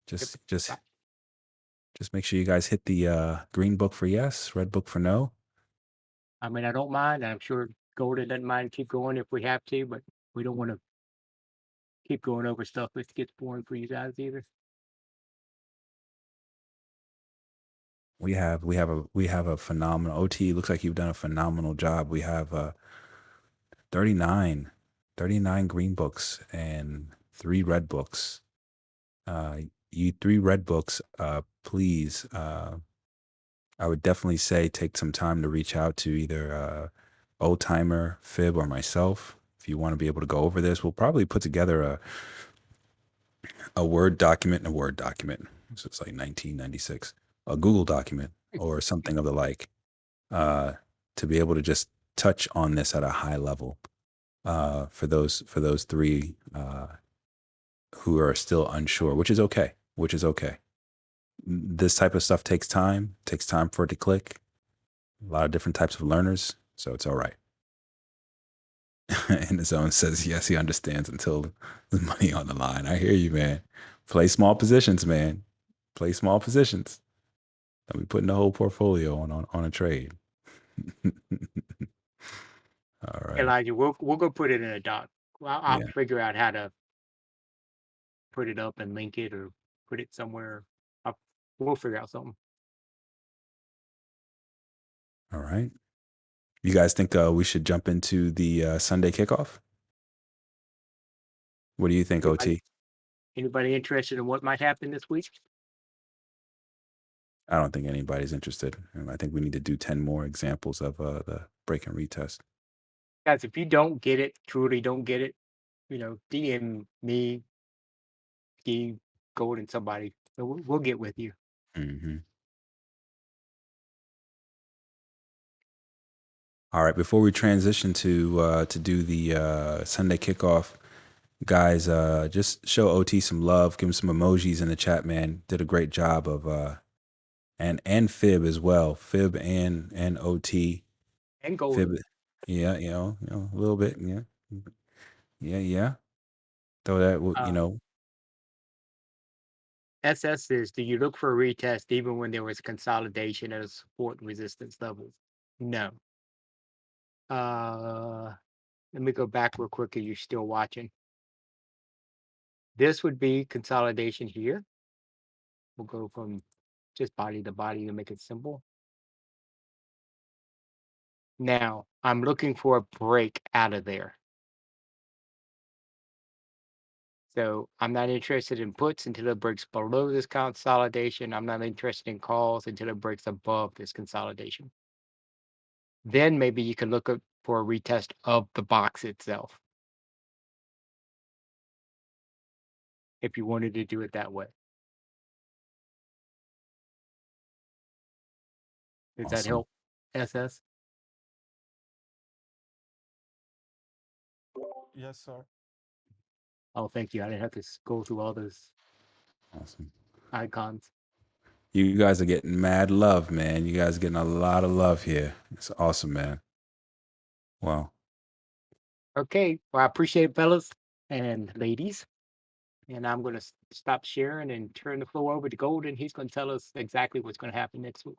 [SPEAKER 2] Yep.
[SPEAKER 1] Just just just make sure you guys hit the green book for yes, red book for no.
[SPEAKER 2] I mean, I don't mind. I'm sure Golden doesn't mind keep going if we have to, but we don't want to keep going over stuff if it gets boring for you guys either.
[SPEAKER 1] We have a phenomenal OT. Looks like you've done a phenomenal job. We have 39 39 green books and 3 red books. You 3 red books, please, I would definitely say take some time to reach out to either Old Timer, Fib, or myself if you want to be able to go over this. We'll probably put together a Word document and a Word document. So it's like 1996, a Google document or something of the like, uh, to be able to just touch on this at a high level, for those three who are still unsure, which is okay. Which is okay. This type of stuff takes time for it to click. A lot of different types of learners, so it's all right. And the zone says yes, he understands until the money on the line. I hear you, man. Play small positions, man. Play small positions. Don't be putting the whole portfolio on a trade. All right.
[SPEAKER 2] Elijah, we'll go put it in a doc. Well, I'll
[SPEAKER 1] Yeah.
[SPEAKER 2] figure out how to put it up and link it or put it somewhere. I'll, we'll figure out something.
[SPEAKER 1] All right. You guys think we should jump into the Sunday kickoff? What do you think,
[SPEAKER 2] Anybody,
[SPEAKER 1] OT?
[SPEAKER 2] anybody interested in what might happen this week?
[SPEAKER 1] I don't think anybody's interested. I think we need to do 10 more examples of the break and retest.
[SPEAKER 2] Guys, if you don't get it, truly don't get it, DM me, Steve, Golden, somebody. So we'll get with you.
[SPEAKER 1] Hmm. All right. Before we transition to do the Sunday kickoff, guys, just show OT some love. Give him some emojis in the chat, man. Did a great job of and Fib as well. Fib and OT.
[SPEAKER 2] And
[SPEAKER 1] Fib,
[SPEAKER 2] Golden.
[SPEAKER 1] yeah, a little bit, yeah, yeah. Throw that,
[SPEAKER 2] Uh, SS is, do you look for a retest even when there was consolidation at a support and resistance level? No. Let me go back real quick if you're still watching. This would be consolidation here. We'll go from just body to body to make it simple. Now, I'm looking for a break out of there. So I'm not interested in puts until it breaks below this consolidation. I'm not interested in calls until it breaks above this consolidation. Then maybe you can look up for a retest of the box itself if you wanted to do it that way. Does that
[SPEAKER 1] Awesome.
[SPEAKER 2] help, SS?
[SPEAKER 4] Yes, sir.
[SPEAKER 2] Oh, thank you. I didn't have to go through all those
[SPEAKER 1] Awesome.
[SPEAKER 2] icons.
[SPEAKER 1] You guys are getting mad love, man. You guys are getting a lot of love here. It's awesome, man. Wow.
[SPEAKER 2] Okay. Well, I appreciate it, fellas and ladies. And I'm going to stop sharing and turn the floor over to Golden. He's going to tell us exactly what's going to happen next week.